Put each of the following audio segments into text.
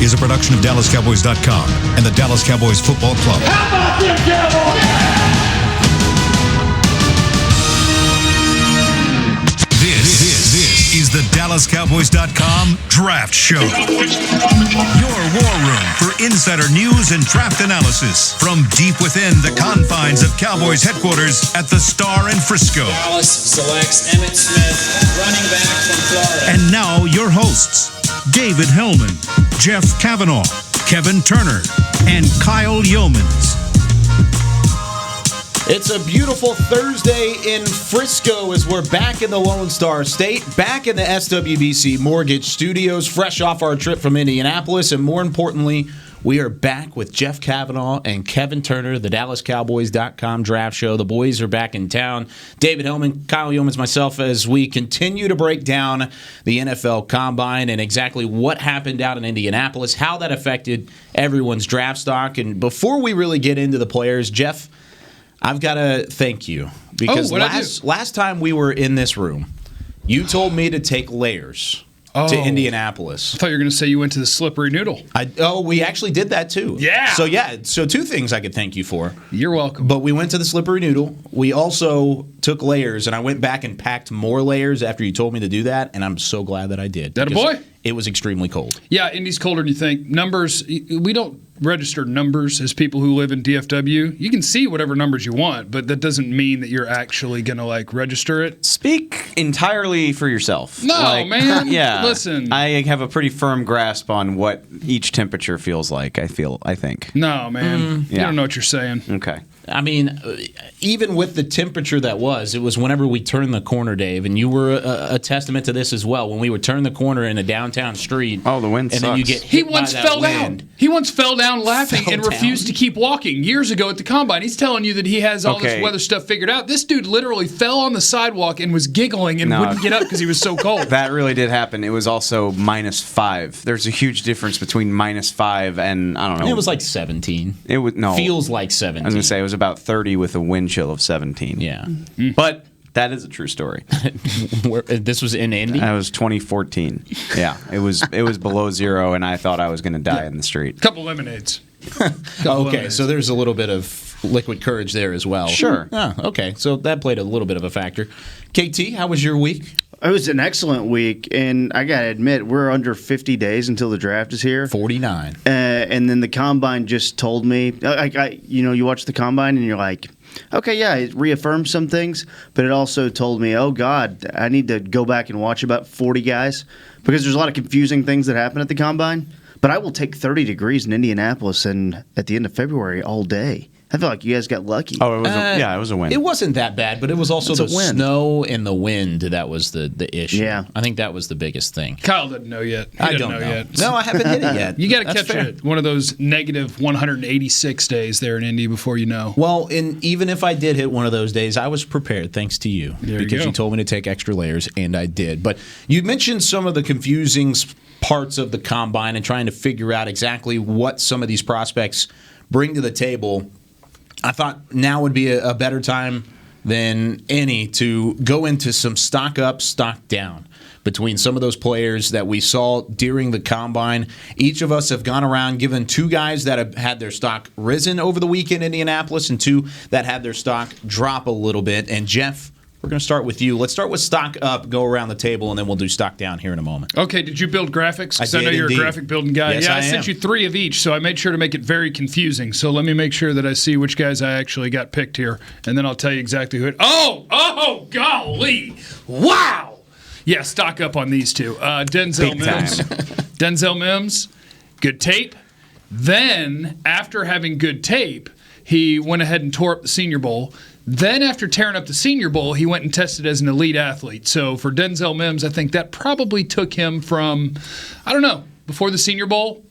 is a production of DallasCowboys.com and the Dallas Cowboys Football Club. How about them Cowboys? This is the DallasCowboys.com Draft Show. Your war room for insider news and draft analysis from deep within the confines of Cowboys headquarters at the Star in Frisco. Dallas selects Emmitt Smith, running back from Florida. And now your hosts, David Hellman, Jeff Kavanaugh, Kevin Turner, and Kyle Yeomans. It's a beautiful Thursday in Frisco as we're back in the Lone Star State, back in the SWBC Mortgage Studios, fresh off our trip from Indianapolis, and more importantly, we are back with Jeff Kavanaugh and Kevin Turner, the DallasCowboys.com Draft Show. The boys are back in town. David Hellman, Kyle Yeomans, myself, as we continue to break down the NFL Combine and exactly what happened out in Indianapolis, how that affected everyone's draft stock. And before we really get into the players, Jeff, I've got to thank you because last time we were in this room, you told me to take layers to Indianapolis. I thought you were going to say you went to the Slippery Noodle. We actually did that too. Yeah. So two things I could thank you for. You're welcome. But we went to the Slippery Noodle. We also took layers, and I went back and packed more layers after you told me to do that, and I'm so glad that I did. That a boy? It was extremely cold. Yeah, Indy's colder than you think. Numbers, we don't register numbers as people who live in DFW. You can see whatever numbers you want, but that doesn't mean that you're actually going to register it. Speak entirely for yourself. No, man. Yeah. Listen. I have a pretty firm grasp on what each temperature feels like, I think. No, man. You don't know what you're saying. Okay. I mean, even with the temperature that it was whenever we turned the corner, Dave, and you were a testament to this as well. When we would turn the corner in a downtown street, the wind and sucks. then you get hit by that wind. He once fell down laughing and refused to keep walking years ago at the Combine. He's telling you that he has all this weather stuff figured out. This dude literally fell on the sidewalk and was giggling and wouldn't get up because he was so cold. That really did happen. It was also -5. There's a huge difference between -5 and, I don't know. It was like 17. It was feels like 17. I was going to say it was about 30 with a wind chill of 17. Yeah. But that is a true story. This was in Indy? That was 2014. Yeah. It was below zero, and I thought I was going to die in the street. Couple lemonades. Okay, so there's a little bit of liquid courage there as well. Sure. Okay, so that played a little bit of a factor. KT, how was your week? It was an excellent week, and I got to admit, we're under 50 days until the draft is here. 49. And then the Combine just told me, you watch the Combine and you're like, okay, yeah, it reaffirmed some things, but it also told me, oh, God, I need to go back and watch about 40 guys because there's a lot of confusing things that happen at the Combine. But I will take 30 degrees in Indianapolis and at the end of February all day. I feel like you guys got lucky. Oh, it was a win. It wasn't that bad, but it was also the snow and the wind that was the issue. Yeah. I think that was the biggest thing. Kyle doesn't know yet. I don't know yet. No, I haven't hit it yet. You got to catch it one of those negative 186 days there in Indy before you know. Well, even if I did hit one of those days, I was prepared thanks to you because you told me to take extra layers, and I did. But you mentioned some of the confusing parts of the Combine and trying to figure out exactly what some of these prospects bring to the table. I thought now would be a better time than any to go into some stock up, stock down between some of those players that we saw during the Combine. Each of us have gone around, given two guys that have had their stock risen over the weekend in Indianapolis and two that had their stock drop a little bit. And Jeff, we're going to start with you. Let's start with stock up, go around the table, and then we'll do stock down here in a moment. Okay, did you build graphics? Because I know you're a graphic building guy. Yes, I sent you 3 of each, so I made sure to make it very confusing. So let me make sure that I see which guys I actually got picked here, and then I'll tell you exactly who it. Oh, golly. Wow. Yeah, stock up on these two. Denzel Mims. Denzel Mims, good tape. Then, after having good tape, he went ahead and tore up the Senior Bowl. Then after tearing up the Senior Bowl, he went and tested as an elite athlete. So for Denzel Mims, I think that probably took him from, I don't know, before the Senior Bowl,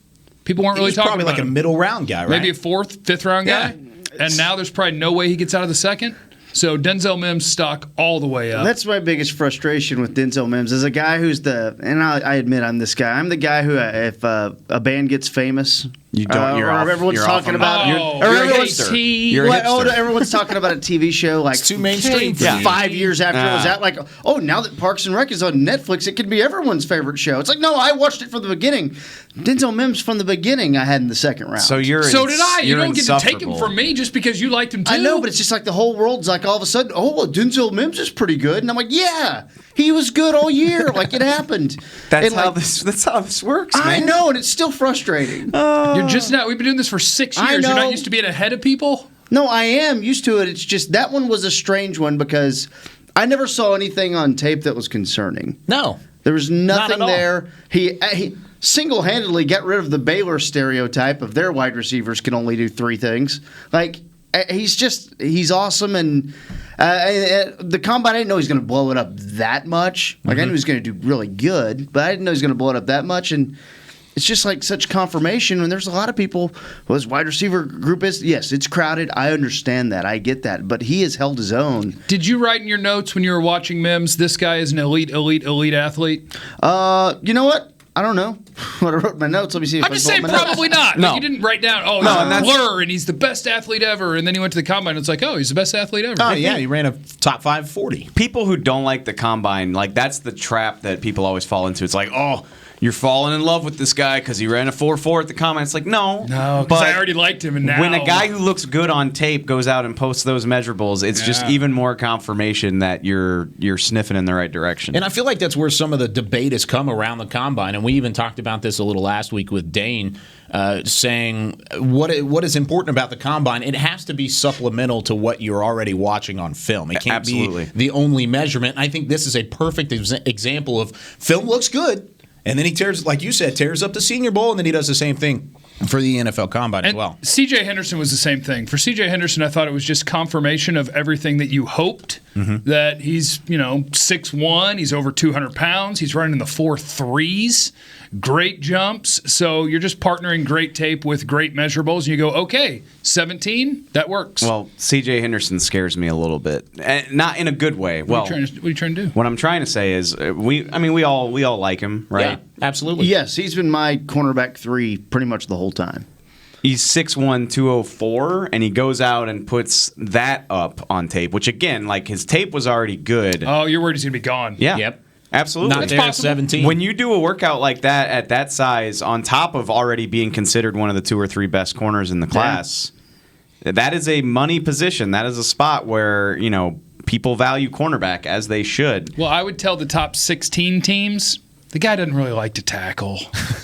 people weren't really talking about him. Probably like a middle round guy, right? Maybe a 4th, 5th round guy. And now there's probably no way he gets out of the 2nd. So Denzel Mims stock all the way up. That's my biggest frustration with Denzel Mims as a guy who's and I admit I'm this guy. I'm the guy who, if a band gets famous You don't. You're off. Everyone's you're talking off about. You're a hipster. You're a hipster. Everyone's talking about a TV show like It's too mainstream for you. 5 years after it was out. Like, oh, now that Parks and Rec is on Netflix, it could be everyone's favorite show. It's like, no, I watched it from the beginning. Denzel Mims from the beginning. I had in the second round. So did I. You don't get to take him from me just because you liked him too. I know, but it's just like the whole world's like all of a sudden, oh, well, Denzel Mims is pretty good, and I'm like, yeah, he was good all year. Like it happened. That's how this works. Man. I know, and it's still frustrating. You're just not. We've been doing this for 6 years. I know. You're not used to being ahead of people. No, I am used to it. It's just that one was a strange one because I never saw anything on tape that was concerning. No. There was nothing Not at all. there. He single-handedly got rid of the Baylor stereotype of their wide receivers can only do three things. Like, he's awesome, and the combine, I didn't know he was going to blow it up that much. Like, I knew he was going to do really good, but I didn't know he was going to blow it up that much, and it's just like such confirmation when there's a lot of people. Well, his wide receiver group is, yes, it's crowded. I understand that. I get that. But he has held his own. Did you write in your notes when you were watching Mims, this guy is an elite athlete? You know what? I don't know. When I wrote my notes, let me see if I'm I just pull saying up my notes. probably not. No. Like you didn't write down, he's a blur and he's the best athlete ever. And then he went to the combine and it's like, oh, he's the best athlete ever. Oh, yeah, he ran a top 5 40. People who don't like the combine, like that's the trap that people always fall into. It's like, oh, you're falling in love with this guy because he ran a 4.4 at the combine. It's like, no. No, because I already liked him. And now when a guy who looks good on tape goes out and posts those measurables, it's just even more confirmation that you're sniffing in the right direction. And I feel like that's where some of the debate has come around the combine. And we even talked about this a little last week with Dane, saying what is important about the combine. It has to be supplemental to what you're already watching on film. It can't be the only measurement. And I think this is a perfect example of film looks good. And then he tears, like you said, tears up the Senior Bowl, and then he does the same thing for the NFL Combine as well. C.J. Henderson was the same thing. For C.J. Henderson, I thought it was just confirmation of everything that you hoped, that he's 6'1", he's over 200 pounds, he's running in the 4.3s, great jumps. So you're just partnering great tape with great measurables, and you go, okay, 17, that works. Well, C.J. Henderson scares me a little bit, not in a good way. What are you trying to do? What I'm trying to say is, we all like him, right? Yeah, absolutely. Yes, he's been my cornerback 3 pretty much the whole time. He's 6'1", 204, and he goes out and puts that up on tape, which, again, like his tape was already good. Oh, you're worried he's going to be gone. Yeah. Yep. Absolutely. Not there at 17. When you do a workout like that at that size, on top of already being considered one of the 2 or 3 best corners in the class, that is a money position. That is a spot where, people value cornerback as they should. Well, I would tell the top 16 teams, the guy doesn't really like to tackle.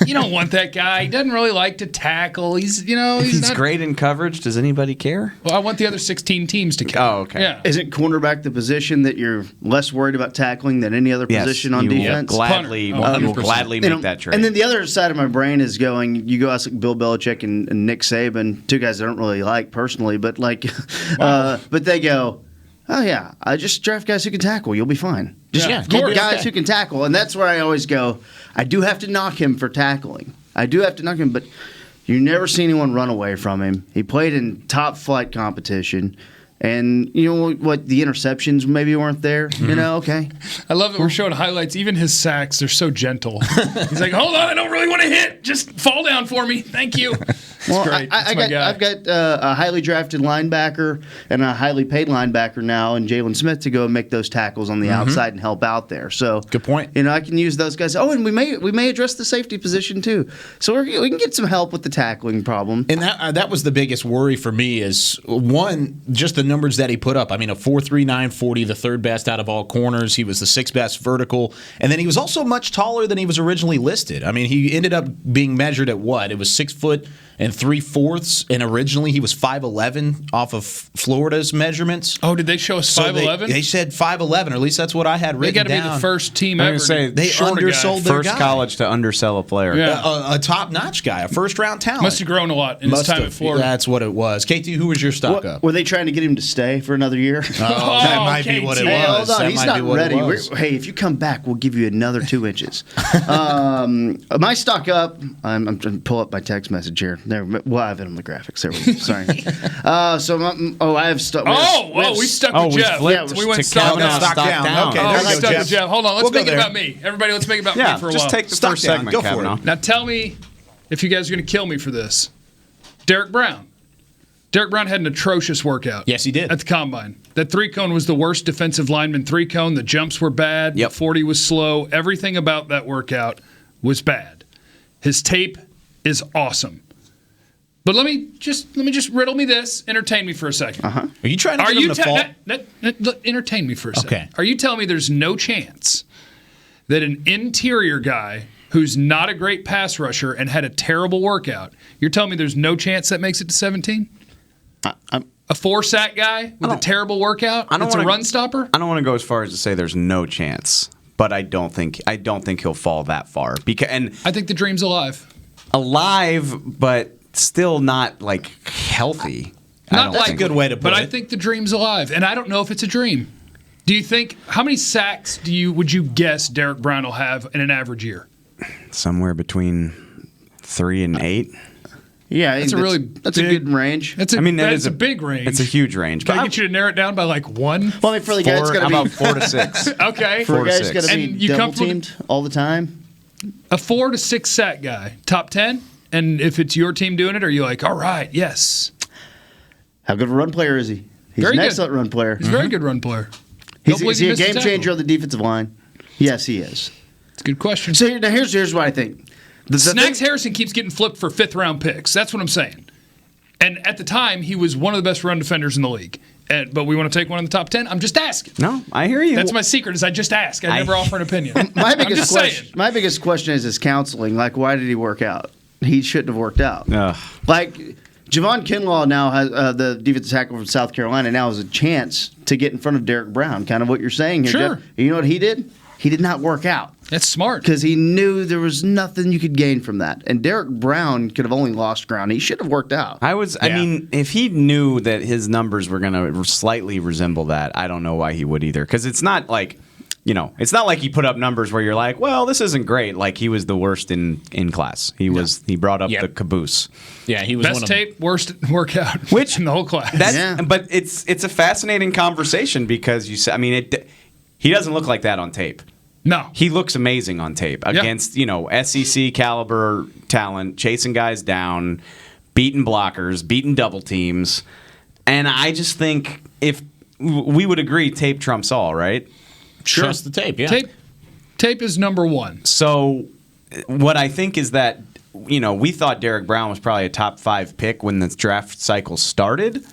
You don't want that guy. He doesn't really like to tackle. He's He's not great in coverage. Does anybody care? Well, I want the other 16 teams to care. Oh, okay. Yeah. Isn't cornerback the position that you're less worried about tackling than any other position on defense? You will gladly make that trade. And then the other side of my brain is going, you go ask Bill Belichick and Nick Saban, 2 guys I don't really like personally, but but they go, oh, yeah, I just draft guys who can tackle. You'll be fine. Just get guys who can tackle. And that's where I always go, I do have to knock him for tackling. I do have to knock him, but you never see anyone run away from him. He played in top flight competition. And you know what? The interceptions maybe weren't there. Okay. I love that we're showing highlights. Even his sacks, they're so gentle. He's like, hold on, I don't really want to hit. Just fall down for me. Thank you. Well, great. I've got a highly drafted linebacker and a highly paid linebacker now, and Jaylon Smith to go and make those tackles on the outside and help out there. So good point. I can use those guys. Oh, and we may address the safety position too. So we can get some help with the tackling problem. And that was the biggest worry for me is, one, just the numbers that he put up. I mean, a 4.39 40, the 3rd best out of all corners. He was the 6th best vertical. And then he was also much taller than he was originally listed. I mean, he ended up being measured at what? It was 6 foot and 3/4, and originally he was 5'11" off of Florida's measurements. Oh, did they show us 5'11"? They said 5'11", or at least that's what I had written down. They got to be the first team ever. They undersold their first guy. college to undersell a player. Yeah. A top-notch guy, a first-round talent. Must have grown a lot in his time at Florida. That's what it was. KT, who was your stock up? Were they trying to get him to stay for another year? That might be what it was. Hey, hold on, That he's might not be what it ready. was. Hey, if you come back, we'll give you another 2 inches. My stock up. I'm trying to pull up my text message here. Well, I have it on the graphics. There we go. Sorry. I have stock. We stuck with Jeff. We went stock down. Stock down. Okay, Oh, there we we go, stuck Jeff. with Jeff. Hold on. Let's We'll go make it there. about me. Everybody, let's make it about me for a while. Just take the Stock first down. segment, Go for Kavanaugh. it. Now tell me if you guys are going to kill me for this. Derrick Brown. Derrick Brown had an atrocious workout. Yes, he did. At the Combine. That 3-cone was the worst defensive lineman 3-cone. The jumps were bad. Yep. The 40 was slow. Everything about that workout was bad. His tape is awesome. But let me just riddle me this. Entertain me for a second. Are you trying to get him to fall? Entertain me for a second. Okay. Are you telling me there's no chance that an interior guy who's not a great pass rusher and had a terrible workout, you're telling me there's no chance that makes it to 17? A 4-sack guy with a terrible workout? It's a run stopper? I don't want to go as far as to say there's no chance, but I don't think he'll fall that far. And I think the dream's alive. Alive, but still not like healthy. That's a good way to put it. But I think the dream's alive, and I don't know if it's a dream. Do you think how many sacks would you guess Derrick Brown will have in an average year? Somewhere between 3 and 8. Yeah, that's a good range. That's a big range. It's a huge range. Can I get you to narrow it down by like 1? Well, I mean, for the guy, it's got to be about 4 to 6. Okay. For a guy, it's got to be And you double comfortable- teamed all the time. A 4 to 6 sack guy, top 10. And if it's your team doing it, are you like, all right, yes? How good of a run player is he? He's Very an good. excellent run player. He's a very good run player. Is he a game changer on the defensive line? Yes, he is. It's a good question. So now here's what I think. Snacks Harrison keeps getting flipped for 5th-round picks. That's what I'm saying. And at the time, he was one of the best run defenders in the league. But we want to take one in the top 10? I'm just asking. No, I hear you. That's my secret is I just ask. I never offer an opinion. My I'm biggest just question. saying. My biggest question is his counseling. Like, why did he work out? He shouldn't have worked out. Like, Javon Kinlaw now has the defensive tackle from South Carolina now has a chance to get in front of Derrick Brown. Kind of what you're saying here. Sure. Jeff. You know what he did? He did not work out. That's smart. Because he knew there was nothing you could gain from that. And Derrick Brown could have only lost ground. He should have worked out. I mean, if he knew that his numbers were going to slightly resemble that, I don't know why he would either. Because it's not like, it's not like he put up numbers where you're like, well, this isn't great. Like he was the worst in class. He brought up the caboose. Yeah, he was Best tape, worst workout, in the whole class. But it's a fascinating conversation because he doesn't look like that on tape. No. He looks amazing on tape against, SEC caliber talent, chasing guys down, beating blockers, beating double teams. And I just think if we would agree tape trumps all, right? Sure. Trust the tape, yeah. Tape is number 1. So what I think is that, we thought Derrick Brown was probably a top 5 pick when the draft cycle started.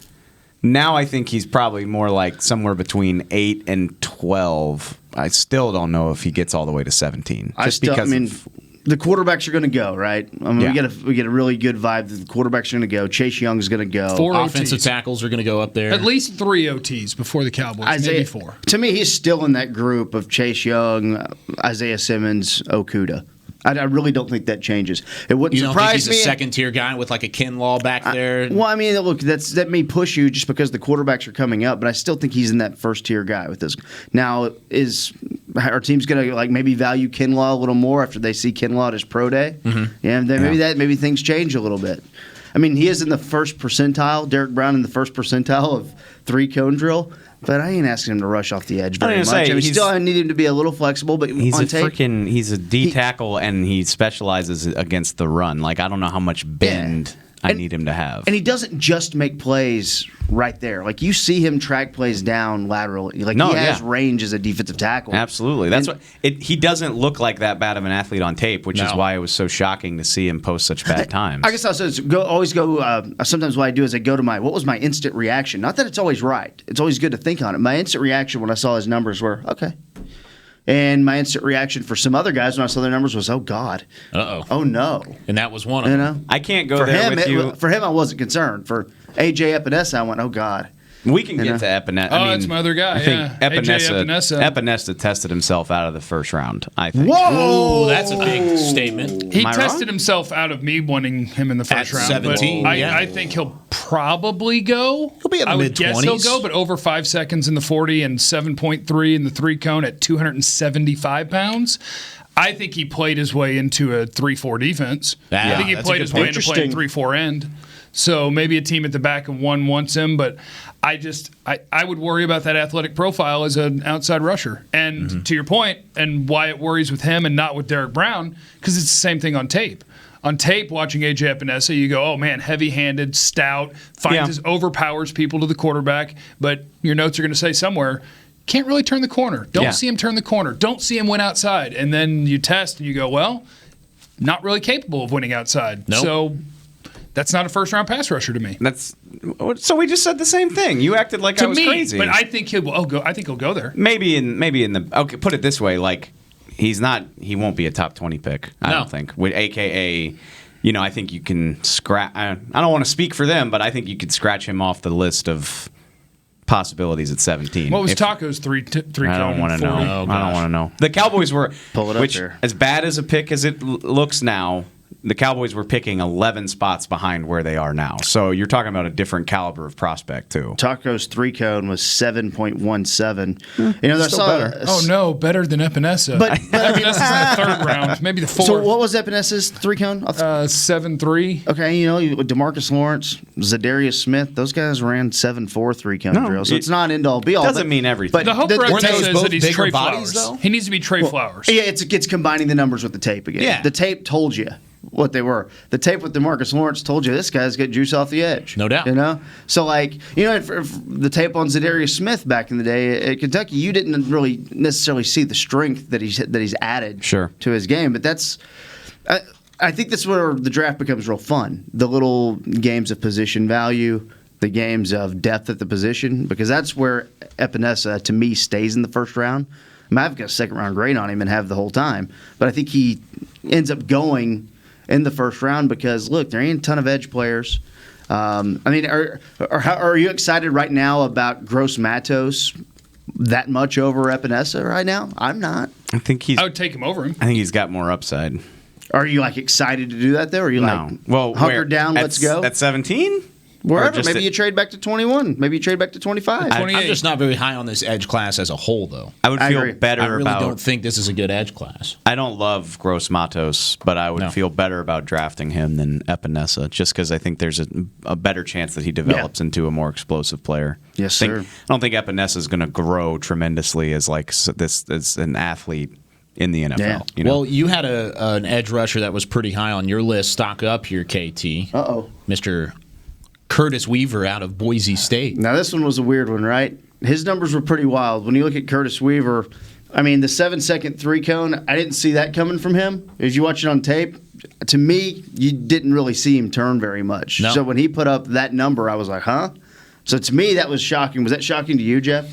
Now I think he's probably more like somewhere between 8 and 12. I still don't know if he gets all the way to 17. The quarterbacks are going to go, right? We get a really good vibe that the quarterbacks are going to go. Chase Young's going to go. 4 offensive OTs. tackles are going to go up there. At least 3 OTs before the Cowboys, maybe 4. To me, he's still in that group of Chase Young, Isaiah Simmons, Okudah. I really don't think that changes. It wouldn't you don't surprise think me. he's a second-tier guy with like a Kinlaw back there? Well, I mean, look, that may push you just because the quarterbacks are coming up, but I still think he's in that first-tier guy with this. Now, is our team's going to maybe value Kinlaw a little more after they see Kinlaw at his pro day? Mm-hmm. Yeah, maybe things change a little bit. I mean, he is in the first percentile. Derrick Brown in the first percentile of 3-cone drill. But I ain't asking him to rush off the edge very much. I need him to be a little flexible, but he's on tape, he's a D tackle and he specializes against the run. Like I don't know how much bend I need him to have. And he doesn't just make plays right there. Like you see him track plays down laterally. Like he has range as a defensive tackle. Absolutely. That's he doesn't look like that bad of an athlete on tape, which is why it was so shocking to see him post such bad times. I guess I'll say sometimes what I do is I go to what was my instant reaction? Not that it's always right. It's always good to think on it. My instant reaction when I saw his numbers were, okay. And my instant reaction for some other guys when I saw their numbers was, oh, God. Uh-oh. Oh, no. And that was one of them. I can't go there with you. For him, I wasn't concerned. For A.J. Epinesa, I went, oh, God. We can get to Epinesa. That's my other guy. I think Epinesa tested himself out of the first round, I think. Whoa! That's a big statement. He tested himself out of me wanting him in the first round. 17, but I think he'll probably go. He'll be in the mid-20s. I would guess he'll go, but over 5 seconds in the 40 and 7.3 in the 3-cone at 275 pounds. I think he played his way into a 3-4 defense. I think he played his way into playing 3-4 end. So maybe a team at the back of one wants him, but I would worry about that athletic profile as an outside rusher. And to your point, and why it worries with him and not with Derrick Brown, because it's the same thing on tape. On tape, watching AJ Epinesa, you go, oh man, heavy-handed, stout, overpowers people to the quarterback. But your notes are going to say somewhere, can't really turn the corner. Don't see him turn the corner. Don't see him win outside. And then you test and you go, well, not really capable of winning outside. Nope. So that's not a first-round pass rusher to me. So we just said the same thing. You acted like I was crazy. But I think he'll go. I think he'll go there. Maybe in the okay. Put it this way, like he won't be a top 20 pick. I don't think. With AKA, I think you can scratch. I don't want to speak for them, but I think you could scratch him off the list of possibilities at 17. What was Taco's three? I don't want to know. Oh, I don't want to know. The Cowboys were Pull it up there. As bad as a pick as it looks now. The Cowboys were picking 11 spots behind where they are now. So you're talking about a different caliber of prospect, too. Taco's 3-cone was 7.17. Still better. Oh, no, better than Epinesa. But Epinesa's in the third round, maybe the fourth. So what was Epinesa's 3-cone? 7.3. Okay, DeMarcus Lawrence, Zadarius Smith, those guys ran 7.4 3-cone drills. So it's not end-all be-all. Doesn't mean everything. The hope for weren't Epinesa those is that he's both Trey bigger bodies, Flowers. though? He needs to be Trey Flowers. Yeah, it's combining the numbers with the tape again. Yeah. The tape told you what they were. The tape with DeMarcus Lawrence told you this guy's got juice off the edge. No doubt. So, the tape on Zadarius Smith back in the day at Kentucky, you didn't really necessarily see the strength that he's added to his game. But that's I think that's where the draft becomes real fun. The little games of position value, the games of depth at the position, because that's where Epinesa, to me, stays in the first round. I mean, I've got a second-round grade on him and have the whole time. But I think he ends up going in the first round because, look, there ain't a ton of edge players. Are you excited right now about Gross Matos that much over Epinesa right now? I'm not. I would take him over him. I think he's got more upside. Are you excited to do that though? Or are you hunkered down? Let's go at 17. Wherever. Maybe you trade back to 21. Maybe you trade back to 25. I'm just not very high on this edge class as a whole, though. I would feel better I really about. don't think this is a good edge class. I don't love Gross Matos, but I would feel better about drafting him than Epinesa, just because I think there's a better chance that he develops into a more explosive player. Yes, sir. I don't think Epinesa is going to grow tremendously as as an athlete in the NFL. Yeah. Well, you had an edge rusher that was pretty high on your list. Stock up here, KT. Mr. Curtis Weaver out of Boise State. Now, this one was a weird one, right? His numbers were pretty wild. When you look at Curtis Weaver, the 7-second 3-cone, I didn't see that coming from him. As you watch it on tape, to me, you didn't really see him turn very much. No. So when he put up that number, I was like, huh? So to me, that was shocking. Was that shocking to you, Jeff?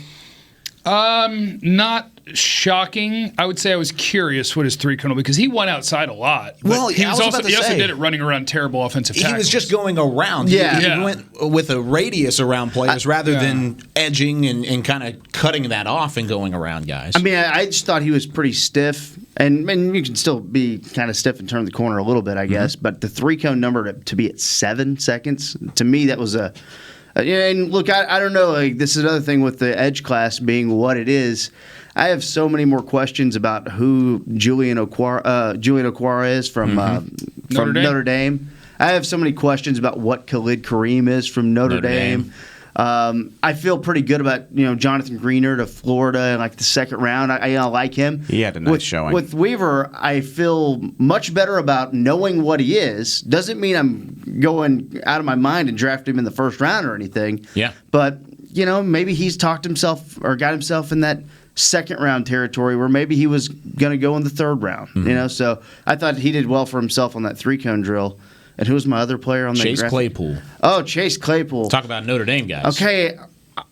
Not shocking. I would say I was curious what his 3-cone because he went outside a lot. Well, he I was about to he also say. did it running around terrible offensive tackles. He was just going around. Yeah. He went with a radius around players rather than edging and kind of cutting that off and going around guys. I just thought he was pretty stiff. And you can still be kind of stiff and turn the corner a little bit, I guess. But the 3-cone number to be at 7 seconds, to me, that was a... and look, I don't know. This is another thing with the edge class being what it is. I have so many more questions about who Julian Okwara is from Notre Dame. I have so many questions about what Khalid Kareem is from Notre Dame. I feel pretty good about Jonathan Greenard of Florida in the second round. I like him. He had a nice showing. With Weaver, I feel much better about knowing what he is. Doesn't mean I'm going out of my mind and draft him in the first round or anything. Yeah. But maybe he's talked himself or got himself in that second round territory where maybe he was going to go in the third round. So I thought he did well for himself on that 3-cone drill. And who was my other player on that Chase graphic? Claypool. Oh, Chase Claypool. Talk about Notre Dame guys. Okay,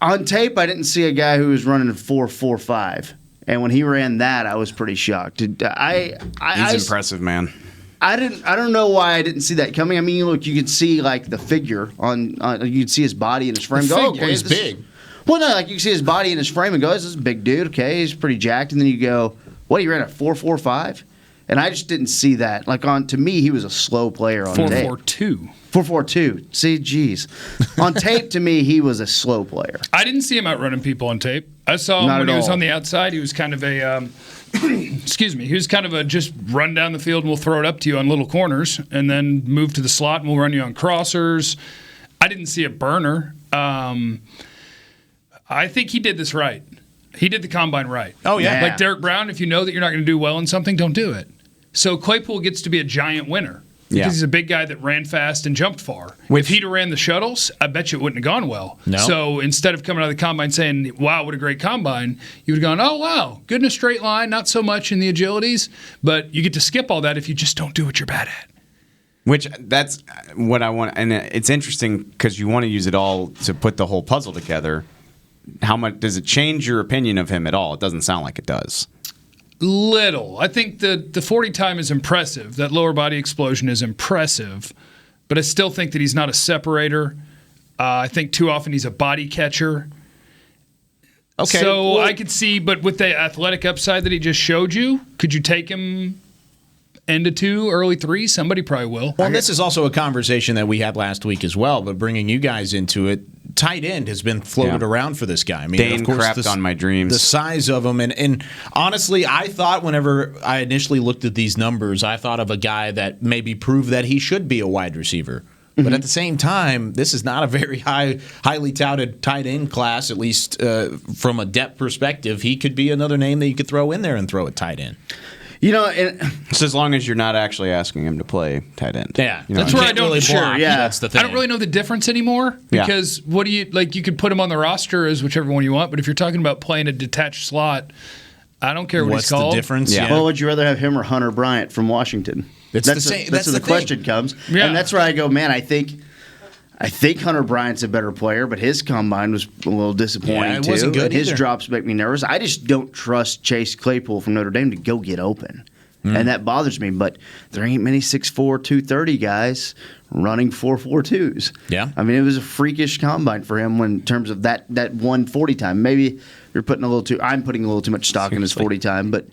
on tape, I didn't see a guy who was running a 4.45, and when he ran that, I was pretty shocked. He's impressive, man. I don't know why I didn't see that coming. Look, you could see the figure on you could see his body and his frame. He's big. Well, no, you can see his body and his frame and go, this is a big dude. Okay, he's pretty jacked, and then you go, what? He ran a 4.45. And I just didn't see that. To me, he was a slow player on tape. 4.42. 4.42. See, geez. On tape, to me, he was a slow player. I didn't see him outrunning people on tape. I saw him when he was on the outside. He was kind of a, he was kind of a just run down the field and we'll throw it up to you on little corners and then move to the slot and we'll run you on crossers. I didn't see a burner. I think he did this right. He did the combine right. Oh, yeah. Like Derrick Brown, if you know that you're not going to do well in something, don't do it. So Claypool gets to be a giant winner. because he's a big guy that ran fast and jumped far. If he'd have ran the shuttles, I bet you it wouldn't have gone well. No. So instead of coming out of the combine saying, wow, what a great combine, you would have gone, oh, wow, good in a straight line, not so much in the agilities, but you get to skip all that if you just don't do what you're bad at. Which that's what I want, and it's interesting because you want to use it all to put the whole puzzle together. How much does it change your opinion of him at all? It doesn't sound like it does. Little. I think the 40 time is impressive. That lower body explosion is impressive, but I still think that he's not a separator. I think too often he's a body catcher. Okay. So well, I could see, but with the athletic upside that he just showed you, could you take him end of 2, early 3? Somebody probably will. Well, this is also a conversation that we had last week as well, but bringing you guys into it, tight end has been floated around for this guy. I mean, Dane of course, crapped on my dreams. The size of him, and honestly, I thought whenever I initially looked at these numbers, I thought of a guy that maybe proved that he should be a wide receiver. But at the same time, this is not a very highly touted tight end class, at least from a depth perspective. He could be another name that you could throw in there and throw at tight end. You know, It's as long as you're not actually asking him to play tight end. Yeah, You know, That's where I can't don't really sure. block. Yeah. That's the thing. I don't really know the difference anymore Yeah. because what do you like? You could put him on the roster as whichever one you want, but if you're talking about playing a detached slot, I don't care what What's he's called. the difference? Yeah. well, would you rather have him or Hunter Bryant from Washington? It's the same- That's that's where the the question thing. comes, Yeah. and that's where I go, man. I think Hunter Bryant's a better player, but his combine was a little disappointing Yeah, it too. wasn't good and his either. drops make me nervous. I just don't trust Chase Claypool from Notre Dame to go get open. And that bothers me, but there ain't many 6'4", 230 guys running 4.42s. Yeah. I mean, it was a freakish combine for him in terms of that 140 time. Maybe you're putting I'm putting a little too much stock in his 40 time, but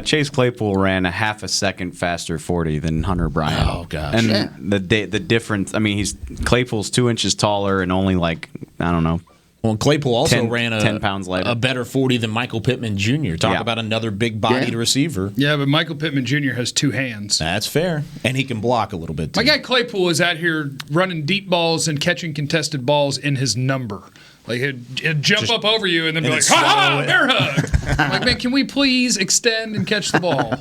Chase Claypool ran a half a second faster 40 than Hunter Bryant. Oh, gosh. And Yeah. the difference. I mean, Claypool's 2 inches taller and only like I don't know. Well, Claypool also 10 ran 10 pounds lighter. a better 40 than Michael Pittman Jr. Talk Yeah. about another big-bodied Yeah. receiver. Yeah, but Michael Pittman Jr. has 2 hands. That's fair. And he can block a little bit, too. My guy Claypool is out here running deep balls and catching contested balls in his number. Like he'd jump up over you and then be like, then "Ha ha, swallow it." bear hug!" I'm like, man, can we please extend and catch the ball?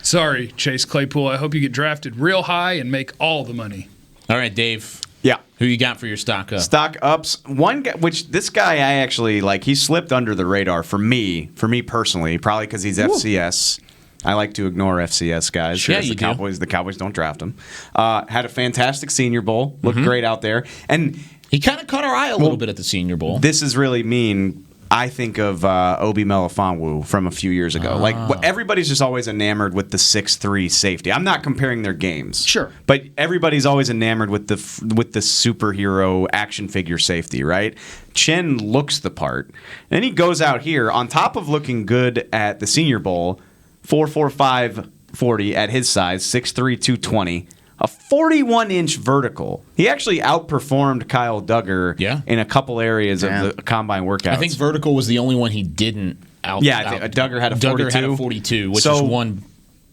Sorry, Chase Claypool. I hope you get drafted real high and make all the money. All right, Dave. Yeah. Who you got for your stock up? Stock ups. One guy, which this guy I actually like. He slipped under the radar for me personally, probably because he's FCS. I like to ignore FCS guys. Sure, because you do. The Cowboys don't draft him. Had a fantastic Senior Bowl. Looked great out there. And He kind of caught our eye a little bit at the Senior Bowl. this is really mean. I think of Obi Melifonwu from a few years ago. Everybody's just always enamored with the 6'3" safety. I'm not comparing their games, Sure. but everybody's always enamored with the superhero action figure safety, right? Chen looks the part, and he goes out here on top of looking good at the Senior Bowl, 4.45 40 at his size, 6'3", 220. A 41-inch vertical. He actually outperformed Kyle Duggar in a couple areas of the combine workouts. I think vertical was the only one he didn't out. Yeah, I think Duggar had a 42. Duggar had a 42, which So, is one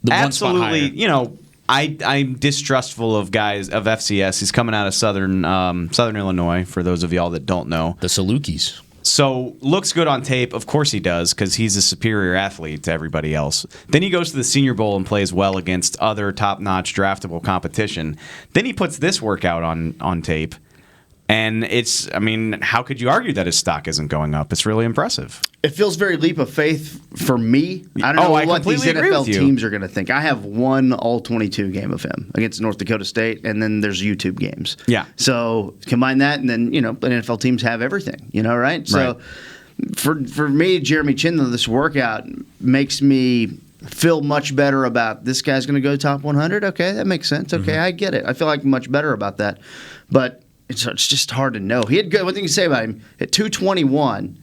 spot absolutely, higher. you know, I'm distrustful of guys of FCS. He's coming out of Southern Illinois, for those of y'all that don't know. The Salukis. So, looks good on tape. Of course he does, because he's a superior athlete to everybody else. Then he goes to the Senior Bowl and plays well against other top-notch draftable competition. Then he puts this workout on tape. And it's, I mean, how could you argue that his stock isn't going up? It's really impressive. it feels very leap of faith for me. I don't know I what these completely agree NFL with you. teams are going to think. I have one All-22 game of him against North Dakota State, and then there's YouTube games. Yeah. So combine that, and then, NFL teams have everything, right? So for me, Jeremy Chin, this workout makes me feel much better about this guy's going to go top 100. Okay, that makes sense. Okay, I get it. I feel like much better about that. But it's just hard to know. He had good. One thing to say about him at 221,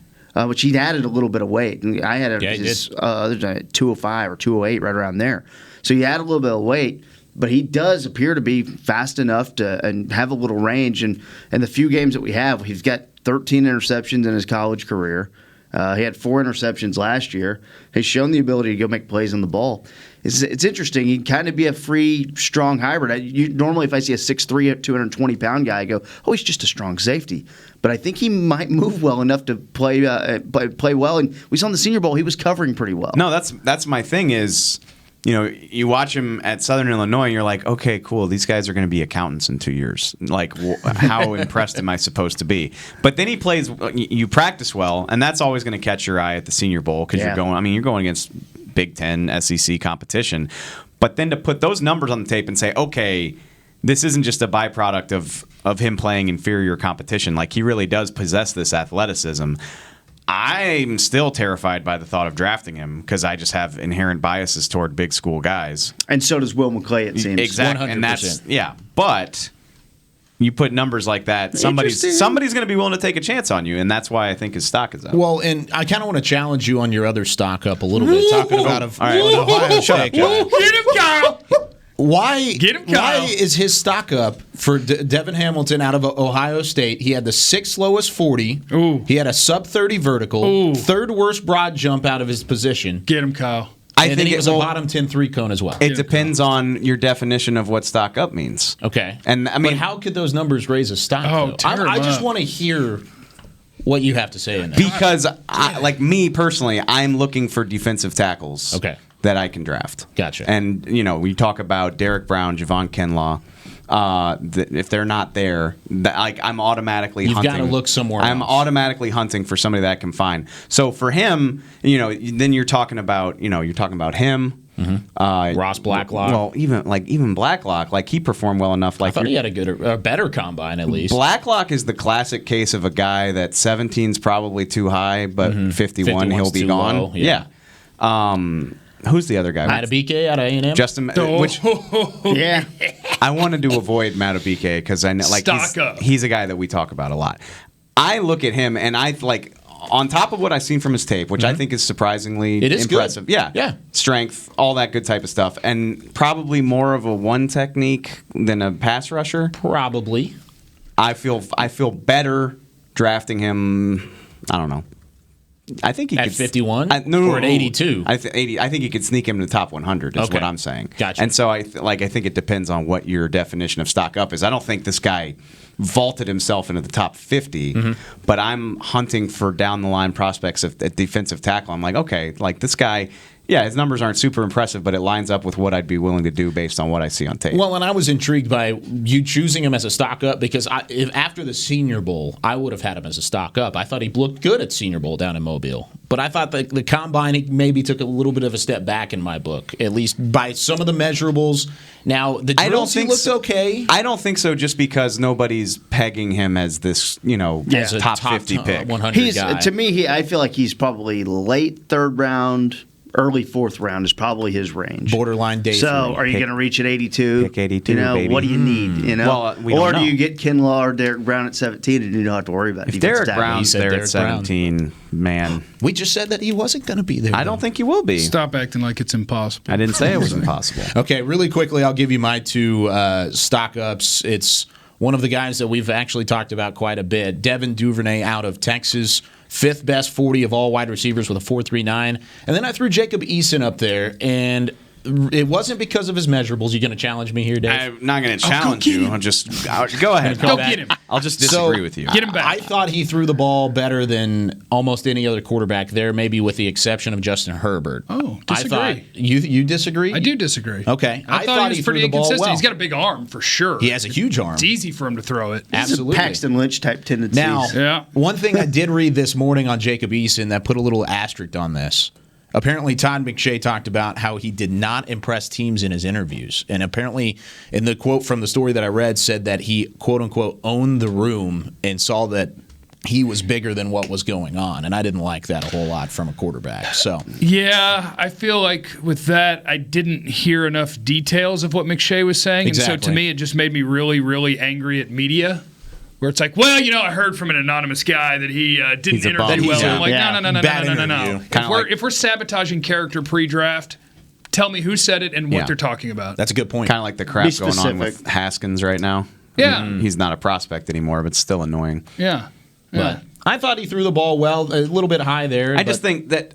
which he'd added a little bit of weight, and I had his 205 or 208 right around there. So he had a little bit of weight, but he does appear to be fast enough to and have a little range. And the few games that we have, he's got 13 interceptions in his college career. He had 4 interceptions last year. He's shown the ability to go make plays on the ball. It's interesting. He'd kind of be a free, strong hybrid. Normally, if I see a 6'3", 220-pound guy, I go, oh, he's just a strong safety. But I think he might move well enough to play well. And we saw in the Senior Bowl, he was covering pretty well. No, that's my thing is you watch him at Southern Illinois, and you're like, okay, cool. These guys are going to be accountants in 2 years. Like, how impressed am I supposed to be? But then he plays. You practice well, and that's always going to catch your eye at the Senior Bowl because you're going against Big Ten, SEC competition. But then to put those numbers on the tape and say, okay, this isn't just a byproduct of him playing inferior competition. Like, he really does possess this athleticism. I'm still terrified by the thought of drafting him because I just have inherent biases toward big school guys. And so does Will McClay, it seems. Exactly. 100%. And that's, but you put numbers like that, somebody's going to be willing to take a chance on you, and that's why I think his stock is up. Well, and I kind of want to challenge you on your other stock up a little bit, talking about All right. Ohio State guy. Get him, Kyle. Why Kyle. is his stock up for Devin Hamilton out of Ohio State? He had the 6th lowest 40. Ooh. He had a sub 30 vertical. Ooh. 3rd worst broad jump out of his position. Get him, Kyle. And then he was a bottom 10 3-cone as well. It depends on your definition of what stock up means. Okay. And I mean, but how could those numbers raise a stock? Oh, though? I just want to hear what you have to say in that. because like me personally, I'm looking for defensive tackles. Okay. That I can draft. Gotcha. And, we talk about Derrick Brown, Javon Kinlaw. If they're not there, I'm automatically hunting. You've got to look somewhere I'm else. automatically hunting for somebody that I can find. So for him, then you're talking about, him. Mm-hmm. Ross Blacklock. Well, even Blacklock, like he performed well enough. Like I thought he had a better combine at least. Blacklock is the classic case of a guy that 17's probably too high, but 51 he'll be too gone. low, yeah. Who's the other guy? Matabike out of A&M. Justin, which Yeah. I wanted to avoid Matabike because I know he's a guy that we talk about a lot. I look at him and I on top of what I've seen from his tape, which I think is surprisingly impressive. Good. Yeah. Strength, all that good type of stuff, and probably more of a one technique than a pass rusher. Probably. I feel better drafting him. I don't know. I think he at could 51 no, or at 82. 80. I think he could sneak him to the top 100. Is Okay. what I'm saying. Gotcha. And so I think it depends on what your definition of stock up is. I don't think this guy vaulted himself into the top 50, but I'm hunting for down the line prospects at defensive tackle. I'm like, okay, like this guy. Yeah, his numbers aren't super impressive, but it lines up with what I'd be willing to do based on what I see on tape. Well, and I was intrigued by you choosing him as a stock up because if after the Senior Bowl, I would have had him as a stock up. I thought he looked good at Senior Bowl down in Mobile. But I thought the combine, he maybe took a little bit of a step back in my book, at least by some of the measurables. Now, the drills, he looked okay. I don't think so just because nobody's pegging him as this, As a top 50 pick. 100 guy. To me, I feel like he's probably late 3rd round, early 4th round is probably his range. Borderline day So, 3. are you going to reach at 82? Pick 82, baby. What do you need? Well, we don't or know. do you get Kinlaw or Derrick Brown at 17 and you don't have to worry about If defensive Derrick tackle? Brown's said there Derrick at 17, man, We just said that he wasn't going to be there. I don't think he will be. Stop acting like it's impossible. I didn't say it was impossible. Okay, really quickly, I'll give you my two stock ups. It's one of the guys that we've actually talked about quite a bit, Devin Duvernay out of Texas, 5th best 40 of all wide receivers with a 4.39. And then I threw Jacob Eason up there, and it wasn't because of his measurables. You going to challenge me here, Dave? I'm not going to challenge you. Go ahead. Go get him. I'll just disagree with you. Get him back. I thought he threw the ball better than almost any other quarterback there, maybe with the exception of Justin Herbert. Oh, I disagree. thought you disagree? I do disagree. Okay. I thought he was pretty threw the ball inconsistent. well. He's got a big arm for sure. He has a huge arm. It's easy for him to throw it. Absolutely. Paxton Lynch type tendencies. Now, Yeah. one thing I did read this morning on Jacob Eason that put a little asterisk on this. Apparently, Todd McShay talked about how he did not impress teams in his interviews. And apparently, in the quote from the story that I read, said that he, quote unquote, owned the room and saw that he was bigger than what was going on. And I didn't like that a whole lot from a quarterback. So, Yeah, I feel like with that, I didn't hear enough details of what McShay was saying. And so Exactly. to me, it just made me really, really angry at media. Where it's like, well, I heard from an anonymous guy that he didn't He's a bum. interview well. Yeah. I'm like, Yeah. no. Bad No. interview. If we're sabotaging character pre-draft, tell me who said it and what Yeah. they're talking about. that's a good point. Kind of like the crap Be going on with specific. Haskins right now. Yeah. He's not a prospect anymore, but still annoying. Yeah. But I thought he threw the ball well, a little bit high there. I just think that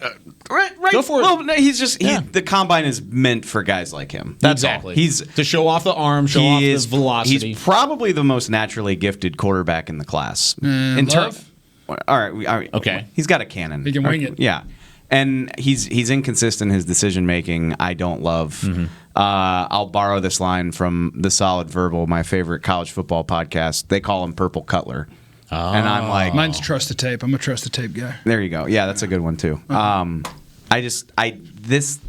right. Go for it. Well, no, he's just Yeah. the combine is meant for guys like him. That's exactly. all. He's to show off the arm, show off the velocity. He's probably the most naturally gifted quarterback in the class. Love? All right. Okay. He's got a cannon. He can wing it. Yeah. And he's inconsistent in his decision making. I don't love. I'll borrow this line from The Solid Verbal, my favorite college football podcast. They call him Purple Cutler. And I'm like, Mine's Trust the Tape. I'm a Trust the Tape guy. There you go. Yeah, that's a good one too. This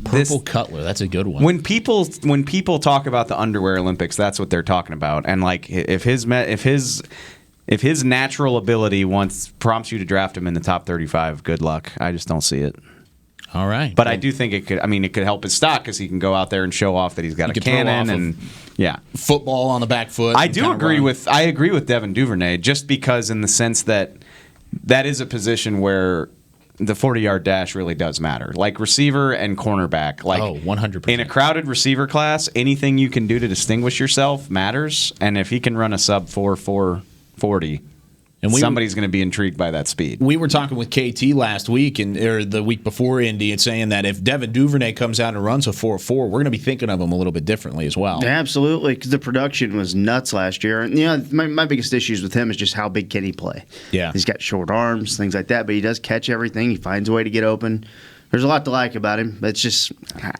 Purple Cutler. That's a good one. When people talk about the Underwear Olympics, that's what they're talking about. And like if his natural ability prompts you to draft him in the top 35, good luck. I just don't see it. All right. But I do think it could help his stock because he can go out there and show off that he's got a cannon and football on the back foot. I agree with Devin Duvernay just because in the sense that is a position where the 40-yard dash really does matter. Like receiver and cornerback. Like 100%. In a crowded receiver class, anything you can do to distinguish yourself matters. And if he can run a sub 4.40, and somebody's going to be intrigued by that speed. We were talking with KT last week or the week before Indy and saying that if Devin Duvernay comes out and runs a 4.4, we're going to be thinking of him a little bit differently as well. Absolutely, because the production was nuts last year. And my biggest issues with him is just how big can he play? Yeah. He's got short arms, things like that, but he does catch everything. He finds a way to get open. There's a lot to like about him. It's just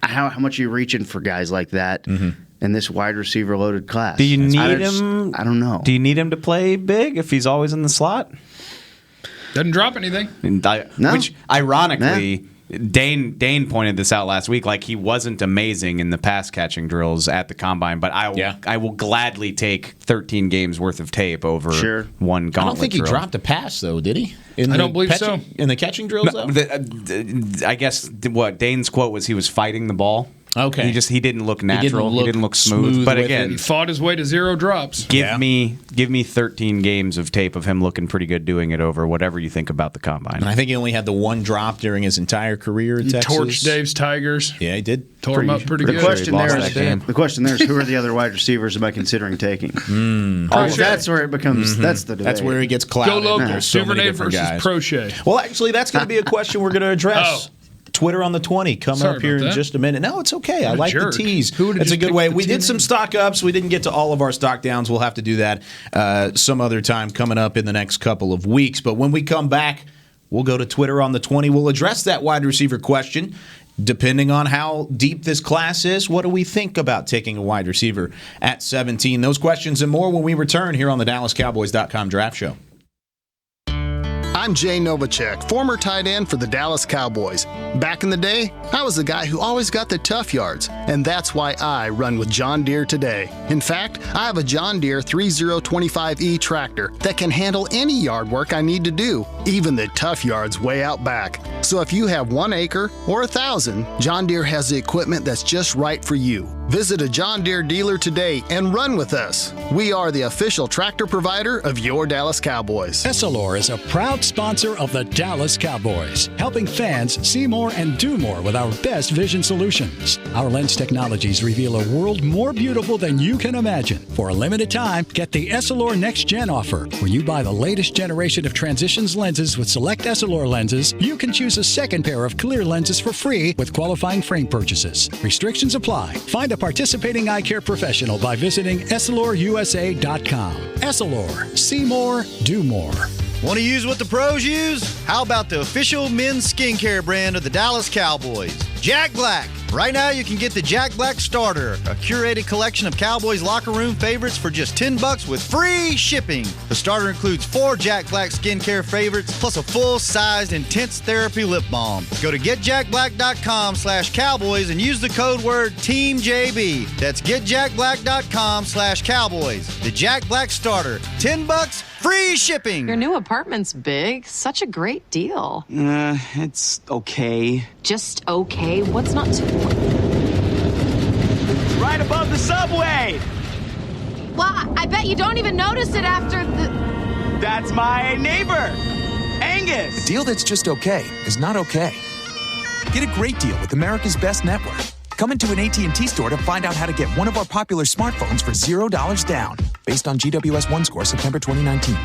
how much are you reaching for guys like that in this wide receiver loaded class? Do you need him? I don't know. Do you need him to play big if he's always in the slot? Doesn't drop anything. No. Which, ironically, Dane pointed this out last week. Like he wasn't amazing in the pass catching drills at the combine, but I will gladly take 13 games worth of tape over one gauntlet. I don't think he dropped a pass though, did he? I don't believe so. In the catching drills, though? I guess what Dane's quote was he was fighting the ball. Okay. He didn't look natural. He didn't look smooth. But again, he fought his way to 0 drops. Give me 13 games of tape of him looking pretty good doing it over whatever you think about the combine. And I think he only had the one drop during his entire career at Texas. Torched Dave's Tigers. Yeah, he did. Tore him up pretty good. The question there is who are the other wide receivers am I considering taking? That's where it becomes. That's the debate. That's where it gets clouded. Go local. There's so Duvernay many different versus guys. Prochet. Well, actually, that's going to be a question we're going to address. Twitter on the 20 coming up here in just a minute. No, it's okay. I like the tease. It's a good way. We did some stock ups. We didn't get to all of our stock downs. We'll have to do that some other time coming up in the next couple of weeks. But when we come back, we'll go to Twitter on the 20. We'll address that wide receiver question. Depending on how deep this class is, what do we think about taking a wide receiver at 17? Those questions and more when we return here on the DallasCowboys.com Draft Show. I'm Jay Novacek, former tight end for the Dallas Cowboys. Back in the day, I was the guy who always got the tough yards, and that's why I run with John Deere today. In fact, I have a John Deere 3025E tractor that can handle any yard work I need to do, even the tough yards way out back. So if you have 1 acre or 1,000, John Deere has the equipment that's just right for you. Visit a John Deere dealer today and run with us. We are the official tractor provider of your Dallas Cowboys. Essilor is a proud sponsor of the Dallas Cowboys, helping fans see more and do more with our best vision solutions. Our lens technologies reveal a world more beautiful than you can imagine. For a limited time, get the Essilor Next Gen offer, where you buy the latest generation of Transitions lenses with select Essilor lenses. You can choose a second pair of clear lenses for free with qualifying frame purchases. Restrictions apply. Find a participating eye care professional by visiting EssilorUSA.com. Essilor. See more, do more. Want to use what the pros use? How about the official men's skincare brand of the Dallas Cowboys, Jack Black? Right now, you can get the Jack Black Starter, a curated collection of Cowboys locker room favorites for just $10 with free shipping. The starter includes 4 Jack Black skincare favorites, plus a full-sized intense therapy lip balm. Go to getjackblack.com/Cowboys and use the code word TEAMJB. That's getjackblack.com/Cowboys. The Jack Black Starter, $10, free shipping. Your new apartment's big. Such a great deal. It's okay. Just okay? What's not to... Right above the subway! Well, I bet you don't even notice it after the... That's my neighbor, Angus! A deal that's just okay is not okay. Get a great deal with America's Best Network. Come into an AT&T store to find out how to get one of our popular smartphones for $0 down. Based on GWS 1 score, September 2019.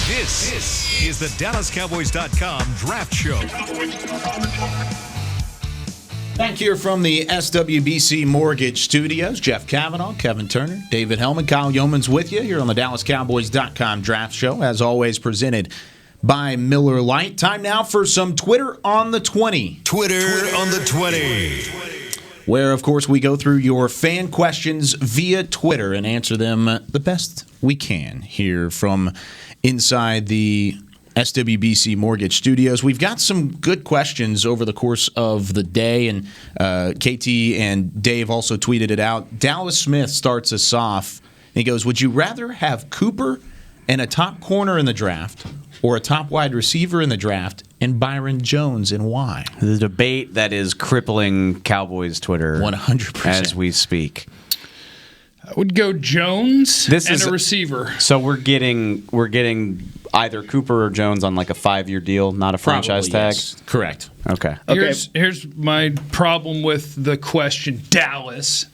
This is the DallasCowboys.com Draft Show. Back here from the SWBC Mortgage Studios, Jeff Cavanaugh, Kevin Turner, David Hellman, Kyle Yeomans with you here on the DallasCowboys.com Draft Show. As always, presented by Miller Lite. Time now for some Twitter on the 20. Twitter on the 20. Where, of course, we go through your fan questions via Twitter and answer them the best we can here from inside the SWBC Mortgage Studios. We've got some good questions over the course of the day, and KT and Dave also tweeted it out. Dallas Smith starts us off. He goes, would you rather have Cooper and a top corner in the draft or a top wide receiver in the draft and Byron Jones, and why? The debate that is crippling Cowboys Twitter 100% as we speak. I would go Jones This and is a receiver. So we're getting either Cooper or Jones on like a 5-year deal, not a franchise tag? Yes. Correct. Okay. Here's my problem with the question, Dallas.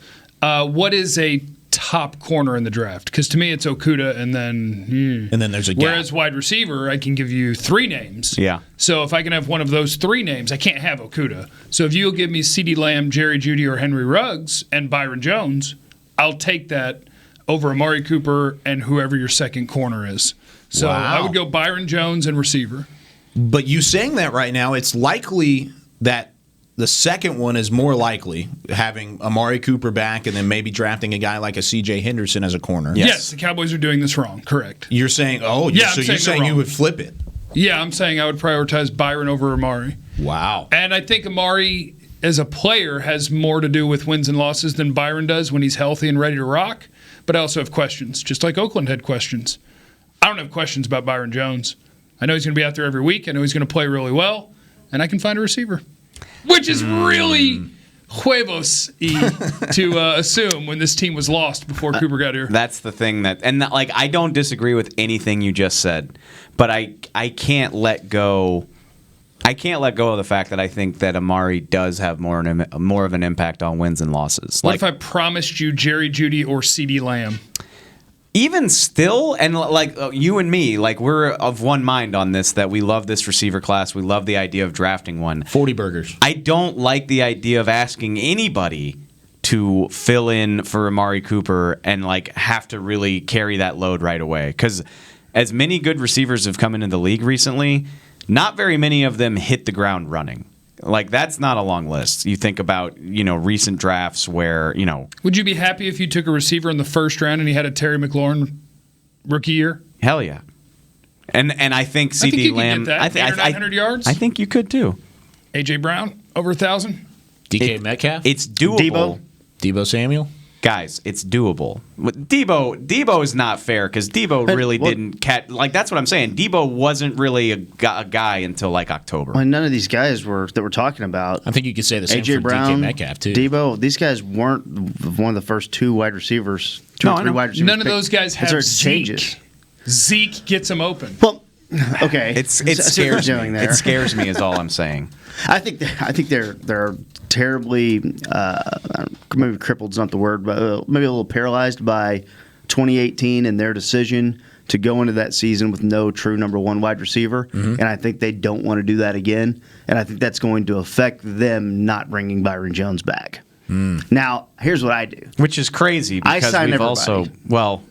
What is a top corner in the draft? Because to me, it's Okudah, and then there's a gap. Whereas wide receiver, I can give you 3 names. Yeah. So if I can have one of those 3 names, I can't have Okudah. So if you'll give me CeeDee Lamb, Jerry Jeudy, or Henry Ruggs and Byron Jones, I'll take that over Amari Cooper and whoever your second corner is. So I would go Byron Jones and receiver. But you saying that right now, it's likely that the second one is more likely, having Amari Cooper back and then maybe drafting a guy like a C.J. Henderson as a corner. Yes, the Cowboys are doing this wrong. Correct. You're saying, you're saying you would flip it. Yeah, I'm saying I would prioritize Byron over Amari. Wow. And I think Amari, as a player, has more to do with wins and losses than Byron does when he's healthy and ready to rock. But I also have questions, just like Oakland had questions. I don't have questions about Byron Jones. I know he's going to be out there every week. I know he's going to play really well. And I can find a receiver. Which is really huevos-y to assume when this team was lost before Cooper got here. That's the thing I don't disagree with anything you just said, but I can't let go. I can't let go of the fact that I think that Amari does have more of an impact on wins and losses. What if I promised you Jerry Jeudy or CeeDee Lamb? Even still, and you and me, we're of one mind on this, that we love this receiver class. We love the idea of drafting one. 40 burgers. I don't like the idea of asking anybody to fill in for Amari Cooper and have to really carry that load right away. Because as many good receivers have come into the league recently, not very many of them hit the ground running. That's not a long list. You think about, recent drafts where, Would you be happy if you took a receiver in the first round and he had a Terry McLaurin rookie year? Hell yeah. And I think CeeDee Lamb, I think 900 yards. I think you could too. AJ Brown over 1,000. DK Metcalf. It's doable. Debo Samuel. Guys, it's doable. Debo is not fair because Debo really didn't catch. That's what I'm saying. Debo wasn't really a guy until October. Well, none of these guys that we're talking about. I think you could say the same AJ for Brown, DK Metcalf too. Debo. These guys weren't one of the first 2 wide receivers. 2 or 3 wide receivers. None of those guys have Zeke. Changes. Zeke gets them open. Well, okay. It scares me. It scares me is all I'm saying. I think they're terribly maybe crippled's not the word, but maybe a little paralyzed by 2018 and their decision to go into that season with no true number 1 wide receiver. Mm-hmm. And I think they don't want to do that again. And I think that's going to affect them not bringing Byron Jones back. Now, here's what I do, which is crazy because I sign we've everybody.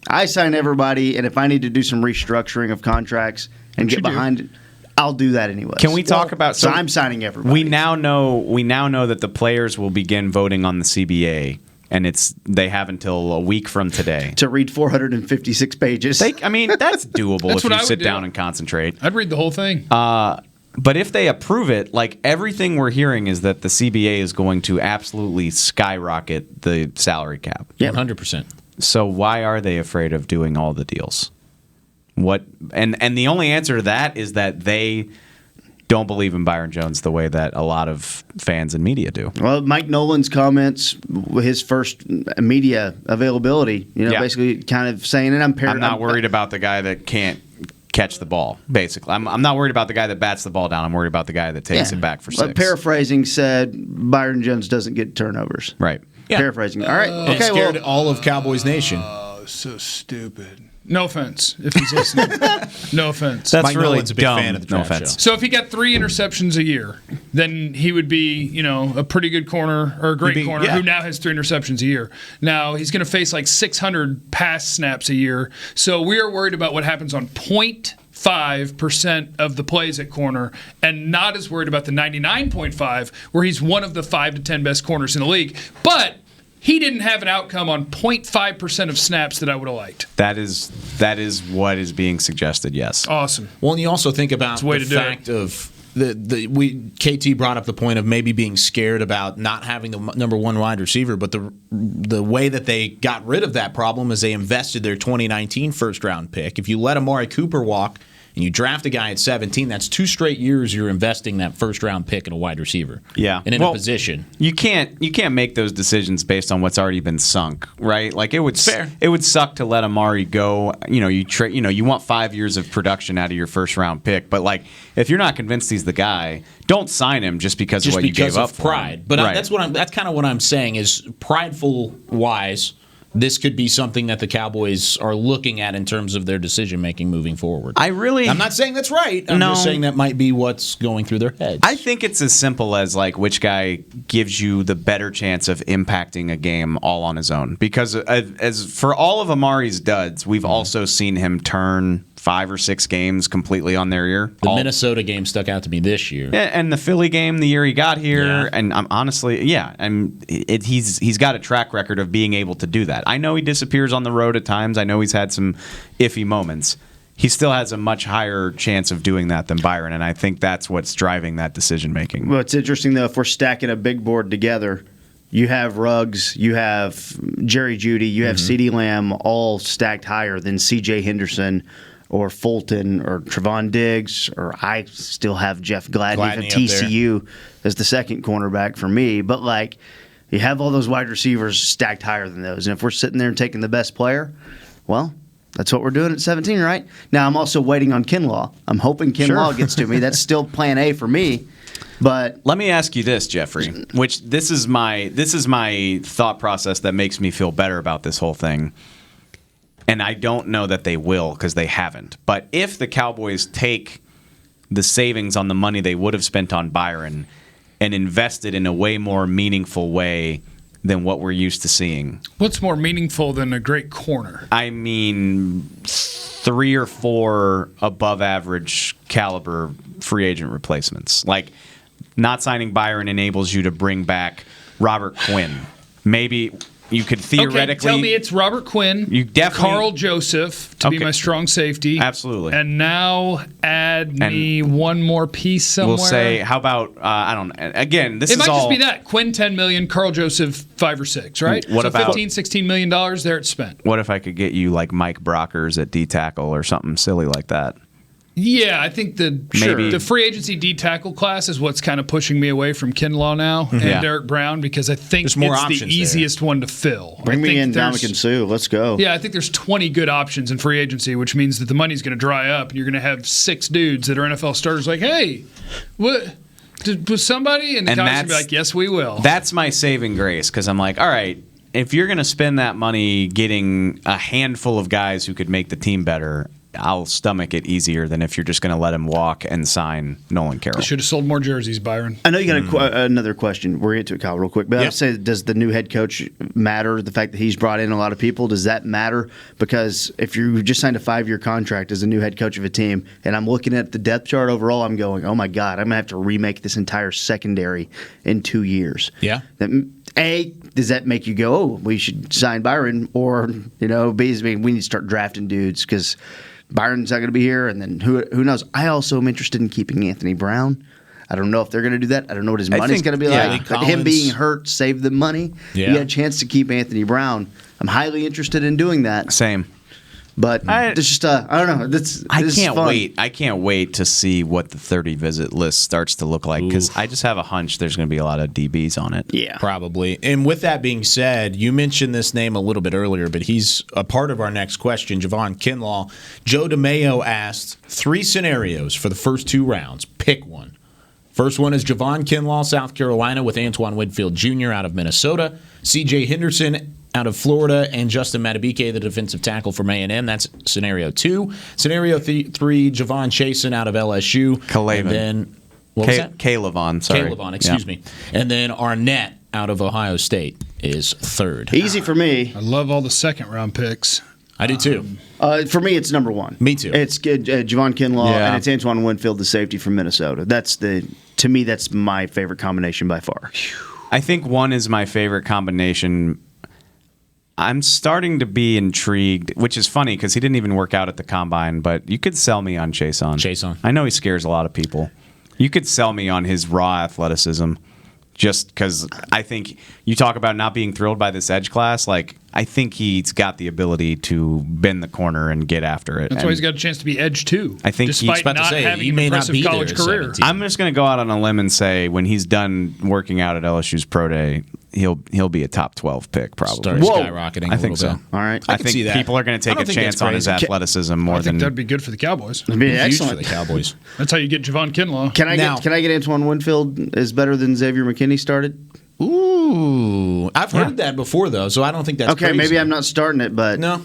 I sign everybody, and if I need to do some restructuring of contracts and get behind it, I'll do that anyway. Can we talk about? So I'm signing everybody. We now know that the players will begin voting on the CBA, and they have until a week from today to read 456 pages. That's doable if you sit down and concentrate. I'd read the whole thing. But if they approve it, everything we're hearing is that the CBA is going to absolutely skyrocket the salary cap. Yeah, 100%. So why are they afraid of doing all the deals? What and the only answer to that is that they don't believe in Byron Jones the way that a lot of fans and media do. Well, Mike Nolan's comments, his first media availability, basically kind of saying, and I'm not worried about the guy that can't catch the ball, basically. I'm not worried about the guy that bats the ball down. I'm worried about the guy that takes it back for 6. Paraphrasing said, Byron Jones doesn't get turnovers. Right. Yeah. Paraphrasing. All right. Okay, scared all of Cowboys Nation. Oh, so stupid. No offense if he's listening. No offense. That's Mike really Nolan's a big dumb. fan of the draft show. So if he got 3 interceptions a year, then he would be, a pretty good corner or a great corner who now has 3 interceptions a year. Now he's going to face 600 pass snaps a year. So we are worried about what happens on point 95% of the plays at corner and not as worried about the 99.5 where he's one of the 5 to 10 best corners in the league. But he didn't have an outcome on 0.5% of snaps that I would have liked. That is what is being suggested, yes. Awesome. Well, and you also think about the fact of KT brought up the point of maybe being scared about not having the number one wide receiver, but the way that they got rid of that problem is they invested their 2019 first-round pick. If you let Amari Cooper walk and you draft a guy at 17, that's 2 straight years you're investing that first-round pick in a wide receiver. Yeah. And in a position. You can't make those decisions based on what's already been sunk, right? Like it would suck to let Amari go. You want 5 years of production out of your first-round pick, but like if you're not convinced he's the guy, don't sign him just because of what you gave up for pride. him. But right. that's kind of what I'm saying is prideful-wise, this could be something that the Cowboys are looking at in terms of their decision-making moving forward. I'm not saying that's right. I'm just saying that might be what's going through their heads. I think it's as simple as like which guy gives you the better chance of impacting a game all on his own. Because as for all of Amari's duds, we've also seen him turn 5 or 6 games completely on their ear. The Minnesota game stuck out to me this year. Yeah, and the Philly game the year he got here. And I'm honestly, he's got a track record of being able to do that. I know he disappears on the road at times. I know he's had some iffy moments. He still has a much higher chance of doing that than Byron, and I think that's what's driving that decision-making. Well, it's interesting, though, if we're stacking a big board together, you have Ruggs, you have Jerry Jeudy, you have CeeDee Lamb all stacked higher than C.J. Henderson or Fulton or Trevon Diggs, or I still have Jeff Gladney from TCU as the second cornerback for me. But, like, you have all those wide receivers stacked higher than those. And if we're sitting there and taking the best player, well, that's what we're doing at 17, right? Now, I'm also waiting on Kinlaw. I'm hoping Kinlaw gets to me. That's still plan A for me. But let me ask you this, Jeffrey, which this is my thought process that makes me feel better about this whole thing. And I don't know that they will because they haven't. But if the Cowboys take the savings on the money they would have spent on Byron and invest it in a way more meaningful way than what we're used to seeing. What's more meaningful than a great corner? I mean, 3 or 4 above average caliber free agent replacements. Like, not signing Byron enables you to bring back Robert Quinn. Maybe you could theoretically... Okay, tell me it's Robert Quinn, Carl Joseph to be my strong safety. Absolutely. And now add me one more piece somewhere. We'll say, how about, I don't know, again, this it is all... It might just be that. Quinn, $10 million, Carl Joseph, 5 or 6, right? What about $15, $16 million, there it's spent. What if I could get you like Mike Brockers at D-tackle or something silly like that? Yeah, I think the free agency D-tackle class is what's kind of pushing me away from Kinlaw now and Derrick Brown because I think it's the easiest one to fill. Bring me in Ndamukong Suh. Let's go. Yeah, I think there's 20 good options in free agency, which means that the money's going to dry up and you're going to have 6 dudes that are NFL starters like, hey, what? Was somebody? And the Cowboys going to be like, yes, we will. That's my saving grace because I'm like, all right, if you're going to spend that money getting a handful of guys who could make the team better, I'll stomach it easier than if you're just going to let him walk and sign Nolan Carroll. You should have sold more jerseys, Byron. I know you got another question. We're into it, Kyle, real quick. But I would say, does the new head coach matter? The fact that he's brought in a lot of people, does that matter? Because if you just signed a 5-year contract as a new head coach of a team, and I'm looking at the depth chart overall, I'm going, oh my God, I'm going to have to remake this entire secondary in 2 years. Yeah. Does that make you go, oh, we should sign Byron? Or, B, we need to start drafting dudes because Byron's not going to be here, and then who knows? I also am interested in keeping Anthony Brown. I don't know if they're going to do that. I don't know what his money's going to be like. But him being hurt saved them money. Yeah. You had a chance to keep Anthony Brown. I'm highly interested in doing that. Same. But it's just I don't know. I can't wait. I can't wait to see what the 30 visit list starts to look like because I just have a hunch there's going to be a lot of DBs on it. Yeah, probably. And with that being said, you mentioned this name a little bit earlier, but he's a part of our next question. Javon Kinlaw. Joe DeMayo asked 3 scenarios for the first 2 rounds. Pick one. First one is Javon Kinlaw, South Carolina, with Antoine Winfield Jr. out of Minnesota. C.J. Henderson out of Florida, and Justin Madubuike, the defensive tackle from A&M. That's scenario 2. Scenario 3, Javon Chasen out of LSU. Kalavon. And then, what was that? Kalavon, sorry. Kalavon, excuse me. And then Arnett out of Ohio State is 3rd. Easy for me. I love all the second-round picks. I do too. For me, it's number one. Me too. It's Javon Kinlaw Yeah. and it's Antoine Winfield, the safety from Minnesota. To me, that's my favorite combination by far. I think one is my favorite combination. I'm starting to be intrigued, which is funny because he didn't even work out at the combine, but you could sell me on Jason. I know he scares a lot of people. You could sell me on his raw athleticism just because I think you talk about not being thrilled by this edge class. Like, I think he's got the ability to bend the corner and get after it. That's why he's got a chance to be edge too. I think he's despite about to not say, having he an may not impressive be there college at career. 17. I'm just going to go out on a limb and say when he's done working out at LSU's pro day, he'll be a top 12 pick probably. Start skyrocketing. I think so. Bit. All right. I think see that. people are going to I take don't a think chance that's on his crazy. athleticism more I think than. that'd be good for the Cowboys. It'd be Huge excellent. for the Cowboys. That's how you get Javon Kinlaw. Can I get Antoine Winfield is better than Xavier McKinney started? Ooh, I've heard that before though, so I don't think that's Okay, crazy. maybe I'm not starting it, but No.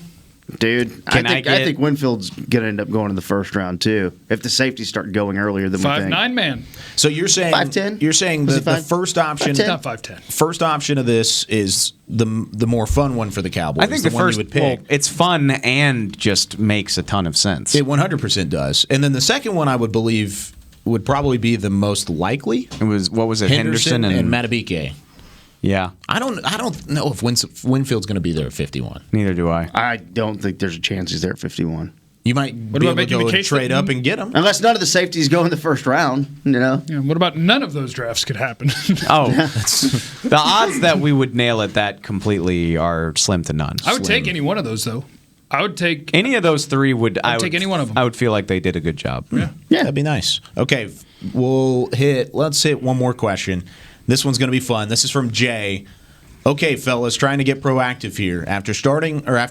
dude, I Can I think get- I think Winfield's gonna end up going in the first round too. If the safeties start going earlier than we think. 5'9" man. So you're saying 5'10"? You're saying Was that he the 5'10"? first option, 5'10"? Not 5'10". first option of this is the more fun one for the Cowboys. I think the the one first you would pick. well, it's fun and just makes a ton of sense. It 100% does. And then the second one I would believe would probably be the most likely. It was what was it? Henderson and and Matabike. yeah. I don't know if Winfield's going to be there at 51. Neither do I. I don't think there's a chance he's there at 51. You might What be about able to making go the and case trade that- up and get him. Unless none of the safeties go in the first round, you know. Yeah, what about none of those drafts could happen? Oh, the odds that we would nail it that completely are slim to none. I would take any one of those though. I would take Any of those three would. I'd take any one of them. I would feel like they did a good job. Yeah. That'd be nice. Okay, let's hit one more question. This one's going to be fun. This is from Jay. Okay, fellas, trying to get proactive here. After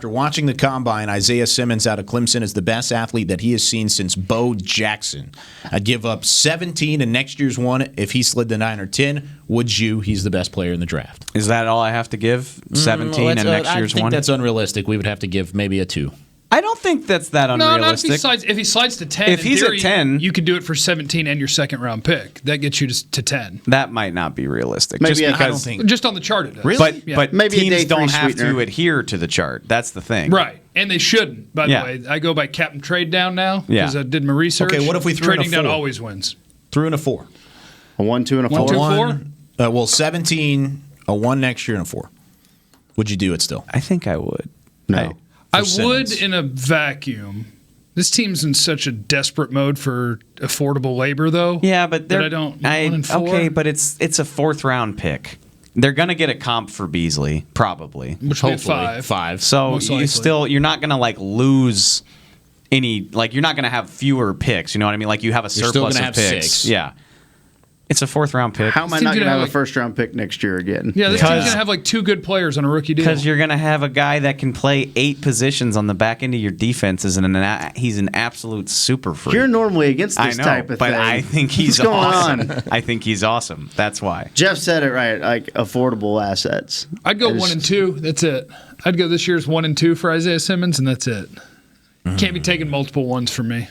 watching the combine, Isaiah Simmons out of Clemson is the best athlete that he has seen since Bo Jackson. I'd give up 17 in next year's one if he slid to 9 or 10. Would you? He's the best player in the draft. Is that all I have to give? 17 and next year's I think one? that's unrealistic. We would have to give maybe a 2. I don't think that's that No, not unrealistic. if he slides to 10. If in he's at theory, 10 you could do it for 17 and your second round pick. That gets you to 10. That might not be realistic. Maybe just I because, don't think. Just on the chart it does. Really? But Maybe a teams day don't three have sweetener. to adhere to the chart. That's the thing. Right. And they shouldn't, by Yeah. the way. I go by Captain Trade Down now Yeah. because I did my research. Okay, what if we threw in a Trading Down 4? always wins. Threw in a 4. A 1, 2, and a 4. 1, 2, 4? 17, a 1 next year, and a 4. Would you do it still? I think I would. No. I Simmons. would in a vacuum. This team's in such a desperate mode for affordable labor, though. Yeah, but that I don't. 1 and 4. Okay, but it's a 4th round pick. They're gonna get a comp for Beasley, probably. Which would be Hopefully, 5. So Most likely. you're not gonna like lose any. Like you're not gonna have fewer picks. You know what I mean? Like you have a You're still surplus gonna of have picks. 6. Yeah, it's a 4th round pick. How am I This not team's going to gonna have have a first round pick next year again? Yeah, this Because- team's going to have like 2 good players on a rookie deal. Because you're going to have a guy that can play 8 positions on the back end of your defenses, and he's an absolute super freak. You're normally against I this know, type of but thing. I think he's What's going awesome. on? I think he's awesome. That's why. Jeff said it right, like affordable assets. I'd go I just- 1 and 2. That's it. I'd go this year's 1 and 2 for Isaiah Simmons, and that's it. Can't be taking multiple ones from me.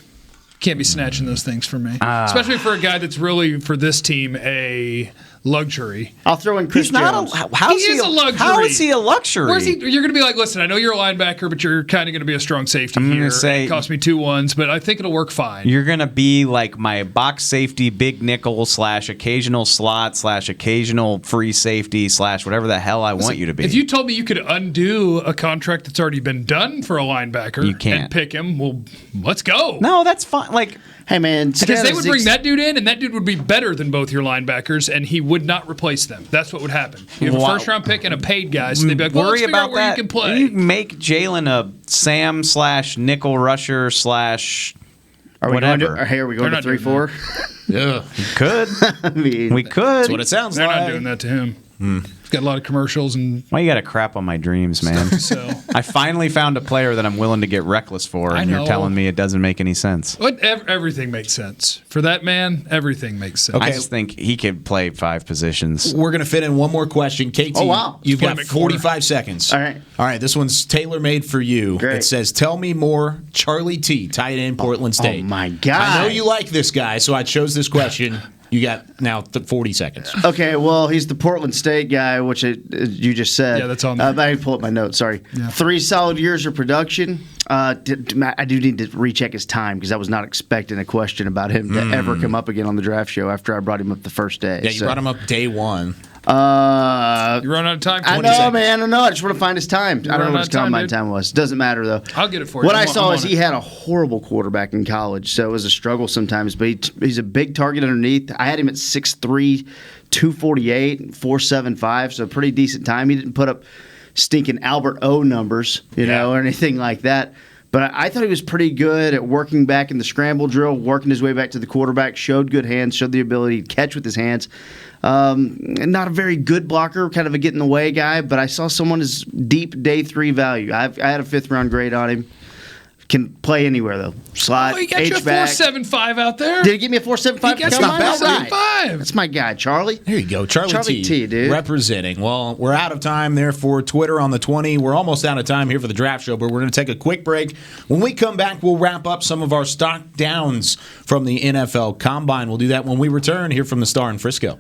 Can't be snatching those things from me. Especially for a guy that's really, for this team, a luxury. I'll throw in Chris He's not Jones. how He is a luxury. How is he a luxury? Where's he? You're going to be like, listen, I know you're a linebacker, but you're kind of going to be a strong safety I'm gonna here. say- It cost me 2 ones, but I think it'll work fine. You're gonna be like my box safety, big nickel / occasional slot / occasional free safety / whatever the hell I want you to be. If you told me you could undo a contract that's already been done for a linebacker You can't. and pick him, well, let's go. no, that's fine. Like Hey man, Because they would bring that dude in, and that dude would be better than both your linebackers, and he would not replace them. That's what would happen. You have a Wow. first-round pick and a paid guy, so they'd be like, well, worry let's figure about out where that. you can play. You make Jalen a Sam / nickel rusher / Are we whatever. Going to, hey, are we going They're to not doing 3-4? Yeah. Could I mean, we could? That's what it sounds They're like. not doing that to him. He's got a lot of commercials, and Why you got to crap on my dreams, man? so I finally found a player that I'm willing to get reckless for, I and you're know. telling me it doesn't make any sense. everything makes sense. For that man, everything makes sense. I just think he could play 5 positions. We're going to fit in one more question. KT, Oh, wow. you've Put got him at corner. 45 seconds. All right. All right, this one's tailor-made for you. Great. It says, tell me more, Charlie T, tight end, Portland State. my God. I know you like this guy, so I chose this question. You got now 40 seconds. Okay, well, he's the Portland State guy, which you just said. Yeah, that's on there. I didn't pull up my notes, sorry. Yeah. 3 solid years of production. I do need to recheck his time because I was not expecting a question about him to ever come up again on the draft show after I brought him up the first day. Yeah, you brought him up day one. You run out of time? 20 seconds. Man. I don't know. I just want to find his time. I don't know what his combine time was. Doesn't matter, though. I'll get it for you. What I saw is he had a horrible quarterback in college, so it was a struggle sometimes. But he's a big target underneath. I had him at 6'3", 248, 4.75, so pretty decent time. He didn't put up stinking Albert O numbers, or anything like that. But I thought he was pretty good at working back in the scramble drill, working his way back to the quarterback, showed good hands, showed the ability to catch with his hands. Not a very good blocker, kind of a get in the way guy, but I saw someone as deep day 3 value. I had a 5th round grade on him. Can play anywhere, though. Slot, he got you a 4.75 out there. Did he give me a 4.75? He got you a 4.75. That's my guy, Charlie. There you go, Charlie T, dude. Representing. Well, we're out of time there for Twitter on the 20. We're almost out of time here for the draft show, but we're going to take a quick break. When we come back, we'll wrap up some of our stock downs from the NFL Combine. We'll do that when we return here from the Star in Frisco.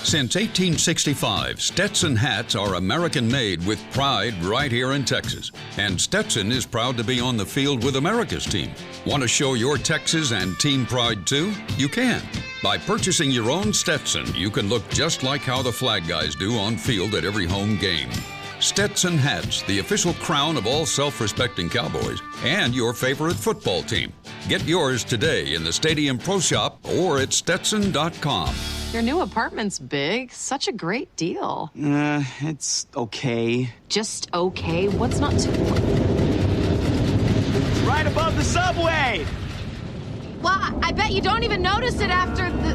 Since 1865, Stetson hats are American-made with pride right here in Texas. And Stetson is proud to be on the field with America's team. Want to show your Texas and team pride too? You can. By purchasing your own Stetson, you can look just like how the flag guys do on field at every home game. Stetson hats, the official crown of all self-respecting Cowboys and your favorite football team. Get yours today in the Stadium Pro Shop or at Stetson.com. Your new apartment's big. Such a great deal. It's okay. Just okay? What's not to... It's right above the subway! Well, I bet you don't even notice it after the...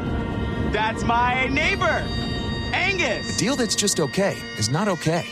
That's my neighbor, Angus! A deal that's just okay is not okay.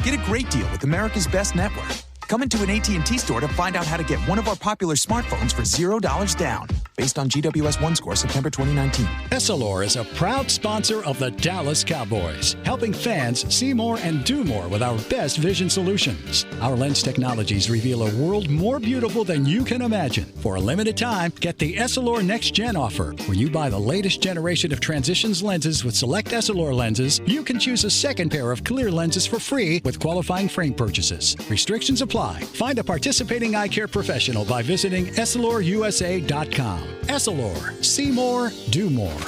Get a great deal with America's Best Network. Come into an AT&T store to find out how to get one of our popular smartphones for $0 down. Based on GWS 1 score, September 2019. Essilor is a proud sponsor of the Dallas Cowboys, helping fans see more and do more with our best vision solutions. Our lens technologies reveal a world more beautiful than you can imagine. For a limited time, get the Essilor Next Gen offer. When you buy the latest generation of Transitions lenses with select Essilor lenses, you can choose a second pair of clear lenses for free with qualifying frame purchases. Restrictions apply. Find a participating eye care professional by visiting EssilorUSA.com. Essilor. See more, do more.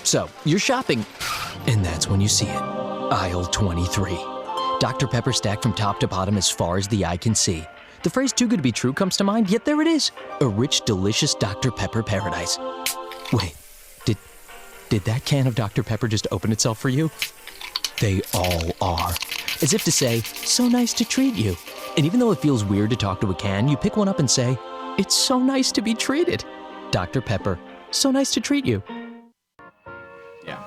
So, you're shopping, and that's when you see it. Aisle 23. Dr. Pepper stacked from top to bottom as far as the eye can see. The phrase too good to be true comes to mind, yet there it is. A rich, delicious Dr. Pepper paradise. Wait, did that can of Dr. Pepper just open itself for you? They all are. As if to say, so nice to treat you. And even though it feels weird to talk to a can, you pick one up and say, it's so nice to be treated. Dr. Pepper, so nice to treat you. Yeah.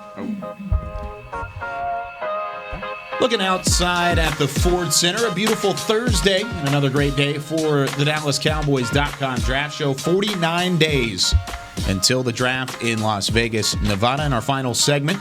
Looking outside at the Ford Center, a beautiful Thursday and another great day for the DallasCowboys.com draft show. 49 days until the draft in Las Vegas, Nevada. In our final segment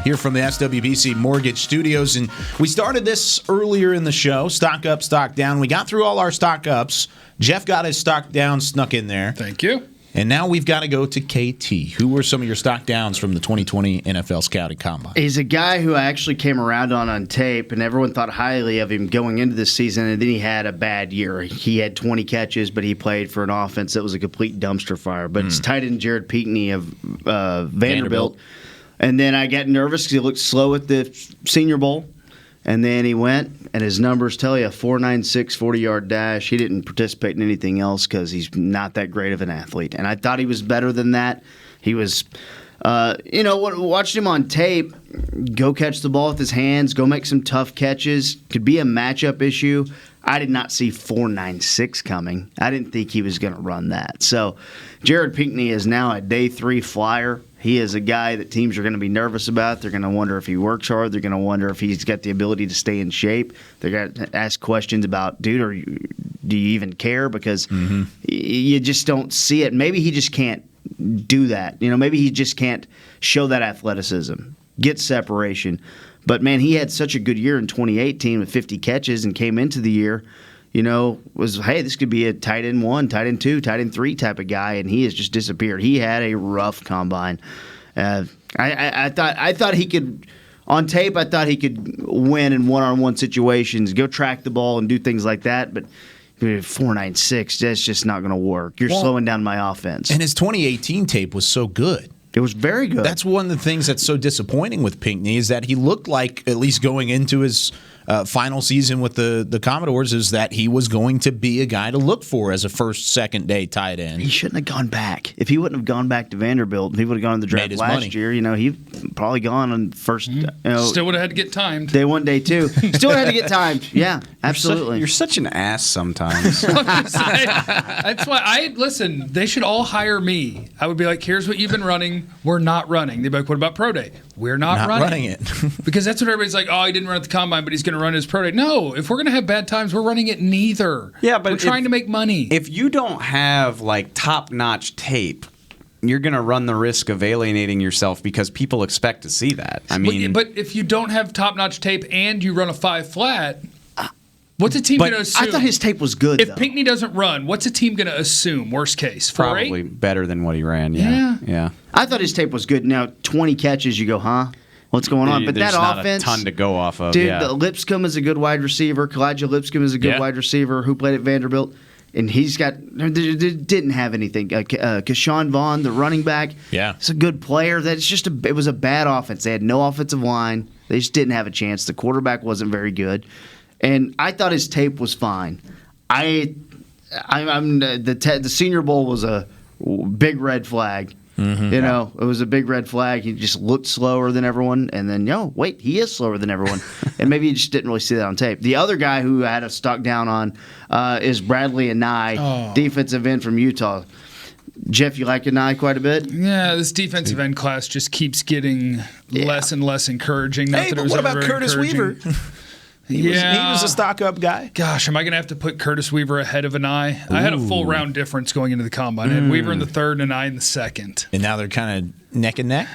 here from the SWBC Mortgage Studios. And we started this earlier in the show, stock up, stock down. We got through all our stock ups. Jeff got his stock down, snuck in there. Thank you. And now we've got to go to KT. Who were some of your stock downs from the 2020 NFL Scouting Combine? He's a guy who I actually came around on tape, and everyone thought highly of him going into this season, and then he had a bad year. He had 20 catches, but he played for an offense that was a complete dumpster fire. But it's tight end Jared Pinkney of Vanderbilt. And then I got nervous because he looked slow at the Senior Bowl. And then he went, and his numbers tell you a 4.96 40-yard dash. He didn't participate in anything else because he's not that great of an athlete. And I thought he was better than that. He was, watched him on tape, go catch the ball with his hands, go make some tough catches. Could be a matchup issue. I did not see 4.96 coming. I didn't think he was going to run that. So Jared Pinkney is now a day 3 flyer. He is a guy that teams are going to be nervous about. They're going to wonder if he works hard. They're going to wonder if he's got the ability to stay in shape. They're going to ask questions about, do you even care? Because you just don't see it. Maybe he just can't do that. Maybe he just can't show that athleticism, get separation. But, man, he had such a good year in 2018 with 50 catches and came into the year, was, hey, this could be a tight end 1, tight end 2, tight end 3 type of guy, and he has just disappeared. He had a rough combine. I thought he could, on tape, I thought he could win in one-on-one situations, go track the ball and do things like that, but 4.96, that's just not going to work. You're slowing down my offense. And his 2018 tape was so good. It was very good. That's one of the things that's so disappointing with Pinckney is that he looked like, at least going into his final season with the Commodores, is that he was going to be a guy to look for as a first, second day tight end. He shouldn't have gone back. If he wouldn't have gone back to Vanderbilt, if he would have gone to the draft last year, he'd probably gone on first. Still would have had to get timed. Day 1, day 2. Still had to get timed. Yeah, absolutely. You're such an ass sometimes. That's why listen. They should all hire me. I would be like, here's what you've been running. We're not running. They'd be like, what about Pro Day? We're not running it. Because that's what everybody's like, oh, he didn't run at the Combine, but he's going to run his Pro Day. No, if we're going to have bad times, we're running it neither. Yeah, but we're trying to make money. If you don't have top-notch tape, you're going to run the risk of alienating yourself because people expect to see that. I mean, but if you don't have top-notch tape and you run a 5 flat, what's a team going to assume? I thought his tape was good. If Pinckney doesn't run, what's a team going to assume? Worst case, 4.8? Probably better than what he ran. Yeah. I thought his tape was good. Now 20 catches, you go, huh? What's going on? But There's that not offense, a ton to go off of. dude. Lipscomb is a good wide receiver. Kalijah Lipscomb is a good wide receiver who played at Vanderbilt, and he's got didn't have anything. Keshawn Vaughn, the running back, he's a good player. It was a bad offense. They had no offensive line. They just didn't have a chance. The quarterback wasn't very good, and I thought his tape was fine. The Senior Bowl was a big red flag. It was a big red flag. He just looked slower than everyone, and then wait, he is slower than everyone, and maybe you just didn't really see that on tape. The other guy who I had a stock down on is Bradley Anai, defensive end from Utah. Jeff, you like Anai quite a bit? Yeah, this defensive end class just keeps getting less and less encouraging. Not that it was what about Curtis Weaver? He was a stock-up guy. Gosh, am I going to have to put Curtis Weaver ahead of Anai? I had a full round difference going into the Combine. I had Weaver in the third and Anai in the second. And now they're kind of neck and neck?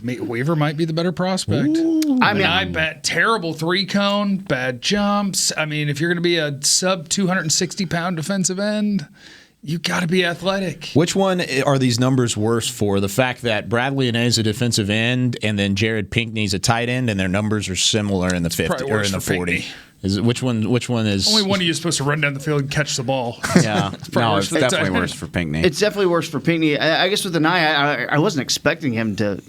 Weaver might be the better prospect. Anai, terrible 3-cone, bad jumps. I mean, if you're going to be a sub-260-pound defensive end, you got to be athletic. Which one are these numbers worse for? The fact that Bradley Anai is a defensive end and then Jared Pinckney's a tight end, and their numbers are similar in the 50 or in the 40. Which one is? Only one of you is supposed to run down the field and catch the ball. Yeah, it's definitely worse for Pinckney. It's definitely worse for Pinckney. I guess with Anai, I wasn't expecting him to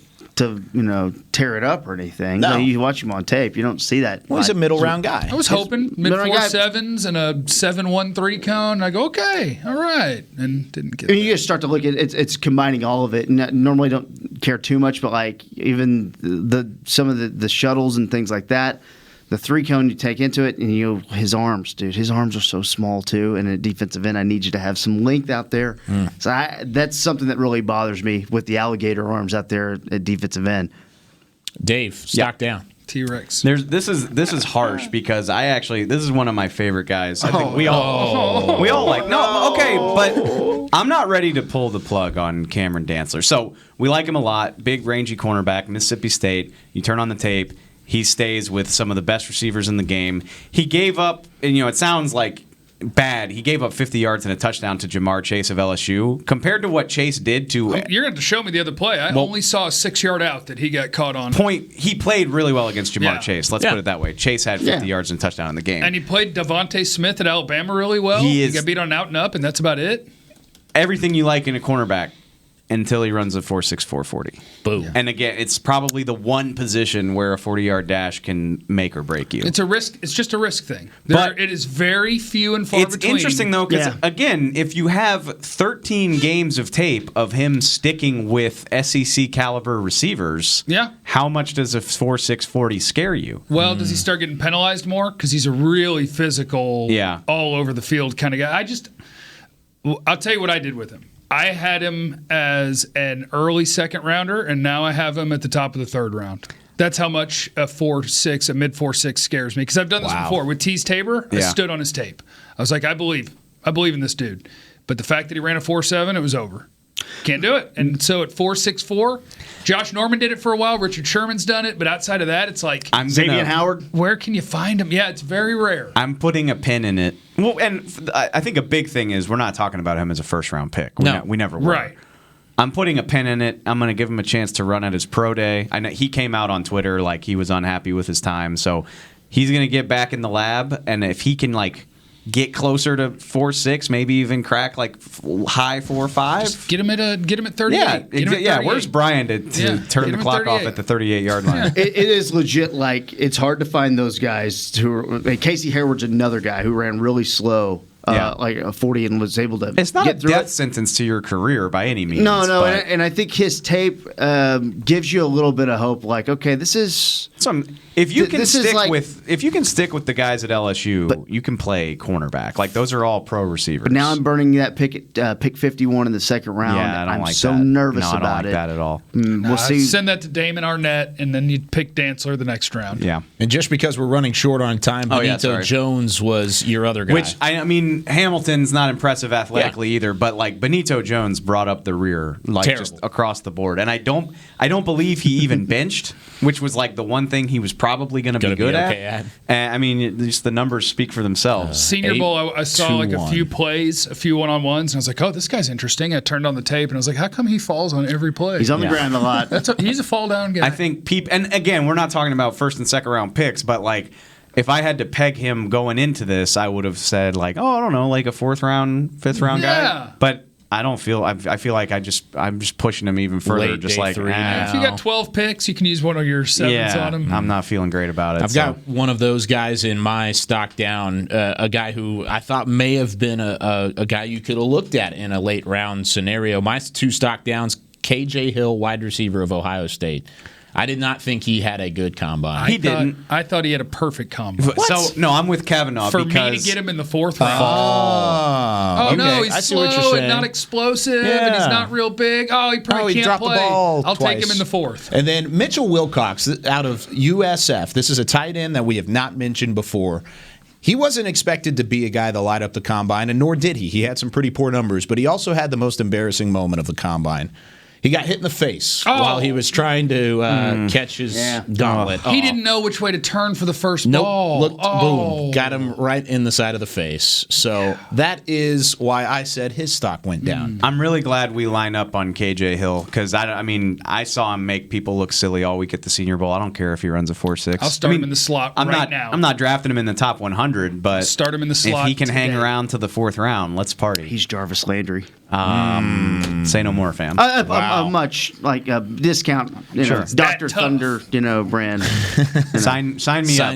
tear it up or anything. No. You watch him on tape, you don't see that. Well, he's a middle round guy. I was hoping mid-4.7s and a 7.1 3-cone. I go, okay, all right, and didn't get. You just start to look at it's combining all of it. And normally don't care too much, but like even some of the shuttles and things like that. The 3-cone you take into it, and his arms, dude. His arms are so small too. And at defensive end, I need you to have some length out there. So that's something that really bothers me with the alligator arms out there at defensive end. Dave, stock down. T-Rex. This is harsh because this is one of my favorite guys. I think we all like. No, okay, but I'm not ready to pull the plug on Cameron Dantzler. So we like him a lot. Big, rangy cornerback, Mississippi State. You turn on the tape. He stays with some of the best receivers in the game. He gave up, and it sounds like bad. He gave up 50 yards and a touchdown to Jamar Chase of LSU. Compared to what Chase did to... You're going to have to show me the other play. I only saw a 6-yard out that he got caught on. He played really well against Jamar Chase. Let's put it that way. Chase had 50 yards and a touchdown in the game. And he played Devontae Smith at Alabama really well. He got beat on out and up, and that's about it. Everything you like in a cornerback. Until he runs a 4.6 4.40. Boom. And again, it's probably the one position where a 40-yard dash can make or break you. It's a risk. It's just a risk thing. It is very few and far between. It's interesting, though, because, again, if you have 13 games of tape of him sticking with SEC-caliber receivers, how much does a 4.6 40 scare you? Well, does he start getting penalized more? Because he's a really physical, all over the field kind of guy. I'll tell you what I did with him. I had him as an early second rounder, and now I have him at the top of the third round. That's how much a mid 4.6 scares me. Because I've done this before with Tease Tabor. I stood on his tape. I was like, I believe in this dude. But the fact that he ran a 4.7, it was over. Can't do it. And so at 4.64, Josh Norman did it for a while. Richard Sherman's done it. But outside of that, it's like Xavier Howard. Where can you find him? Yeah, it's very rare. I'm putting a pin in it. Well, and I think a big thing is we're not talking about him as a first-round pick. We never were. Right. I'm putting a pin in it. I'm going to give him a chance to run at his pro day. I know he came out on Twitter like he was unhappy with his time, so he's going to get back in the lab, and if he can get closer to 4.6, maybe even crack high 4.5. Just get him at 38. Yeah, where's Brian to turn the clock off at the 38-yard line? It is legit. It's hard to find those guys who are. Casey Hayward's another guy who ran really slow. Like a 40 and was able to. It's not get a through death it. sentence to your career by any means. No, and I think his tape gives you a little bit of hope. Like, okay, this is. If you can stick with the guys at LSU, you can play cornerback. Like those are all pro receivers. But now I'm burning that pick at pick 51 in the second round. Yeah, I don't like so that. nervous I don't about like it. that at all. We'll see. Send that to Damon Arnett, and then you pick Dantzler the next round. Yeah. And just because we're running short on time, Benito Jones was your other guy. Which I mean, Hamilton's not impressive athletically either, but Benito Jones brought up the rear just across the board, and I don't believe he even benched, which was the one thing he was probably going to be good at. I mean, just the numbers speak for themselves. Senior Bowl, I saw a few plays, a few one-on-ones, and I was like, oh, this guy's interesting. I turned on the tape, and I was like, how come he falls on every play? He's on the ground a lot. He's a fall-down guy. I think and again, we're not talking about first and second round picks, but if I had to peg him going into this, I would have said I don't know, a fourth round, fifth round guy. But I don't feel. I feel like I'm just pushing him even further. Late just day three if you got 12 picks, you can use one of your sevens on him. I'm not feeling great about it. I've got one of those guys in my stock down, a guy who I thought may have been a guy you could have looked at in a late round scenario. My two stock downs: KJ Hill, wide receiver of Ohio State. I did not think he had a good combine. I thought he had a perfect combine. So no, I'm with Kavanaugh for because me to get him in the fourth round. Okay. No, he's slow and not explosive, and he's not real big. Oh, he probably can't dropped play. The ball I'll twice. take him in the fourth. And then Mitchell Wilcox out of USF. This is a tight end that we have not mentioned before. He wasn't expected to be a guy to light up the combine, and nor did he. He had some pretty poor numbers, but he also had the most embarrassing moment of the combine. He got hit in the face while he was trying to catch his gauntlet. He didn't know which way to turn for the first ball. Boom. Got him right in the side of the face. So that is why I said his stock went down. I'm really glad we line up on KJ Hill because I saw him make people look silly all week at the Senior Bowl. I don't care if he runs a 4.6. I'll start him in the slot now. I'm not drafting him in the top 100, but start him in the slot. If he can hang around to the fourth round, let's party. He's Jarvis Landry. Say no more, fam. A much discount, Dr. Thunder, brand. Sign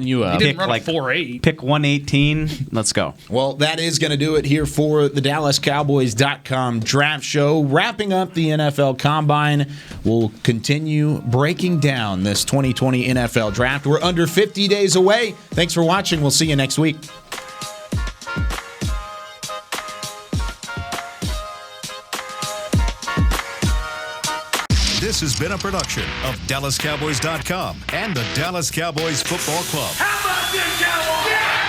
you up. He didn't run 4.8. Pick 118. Let's go. Well, that is going to do it here for the DallasCowboys.com draft show. Wrapping up the NFL Combine, we'll continue breaking down this 2020 NFL Draft. We're under 50 days away. Thanks for watching. We'll see you next week. This has been a production of DallasCowboys.com and the Dallas Cowboys Football Club. How about this, Cowboys? Yeah!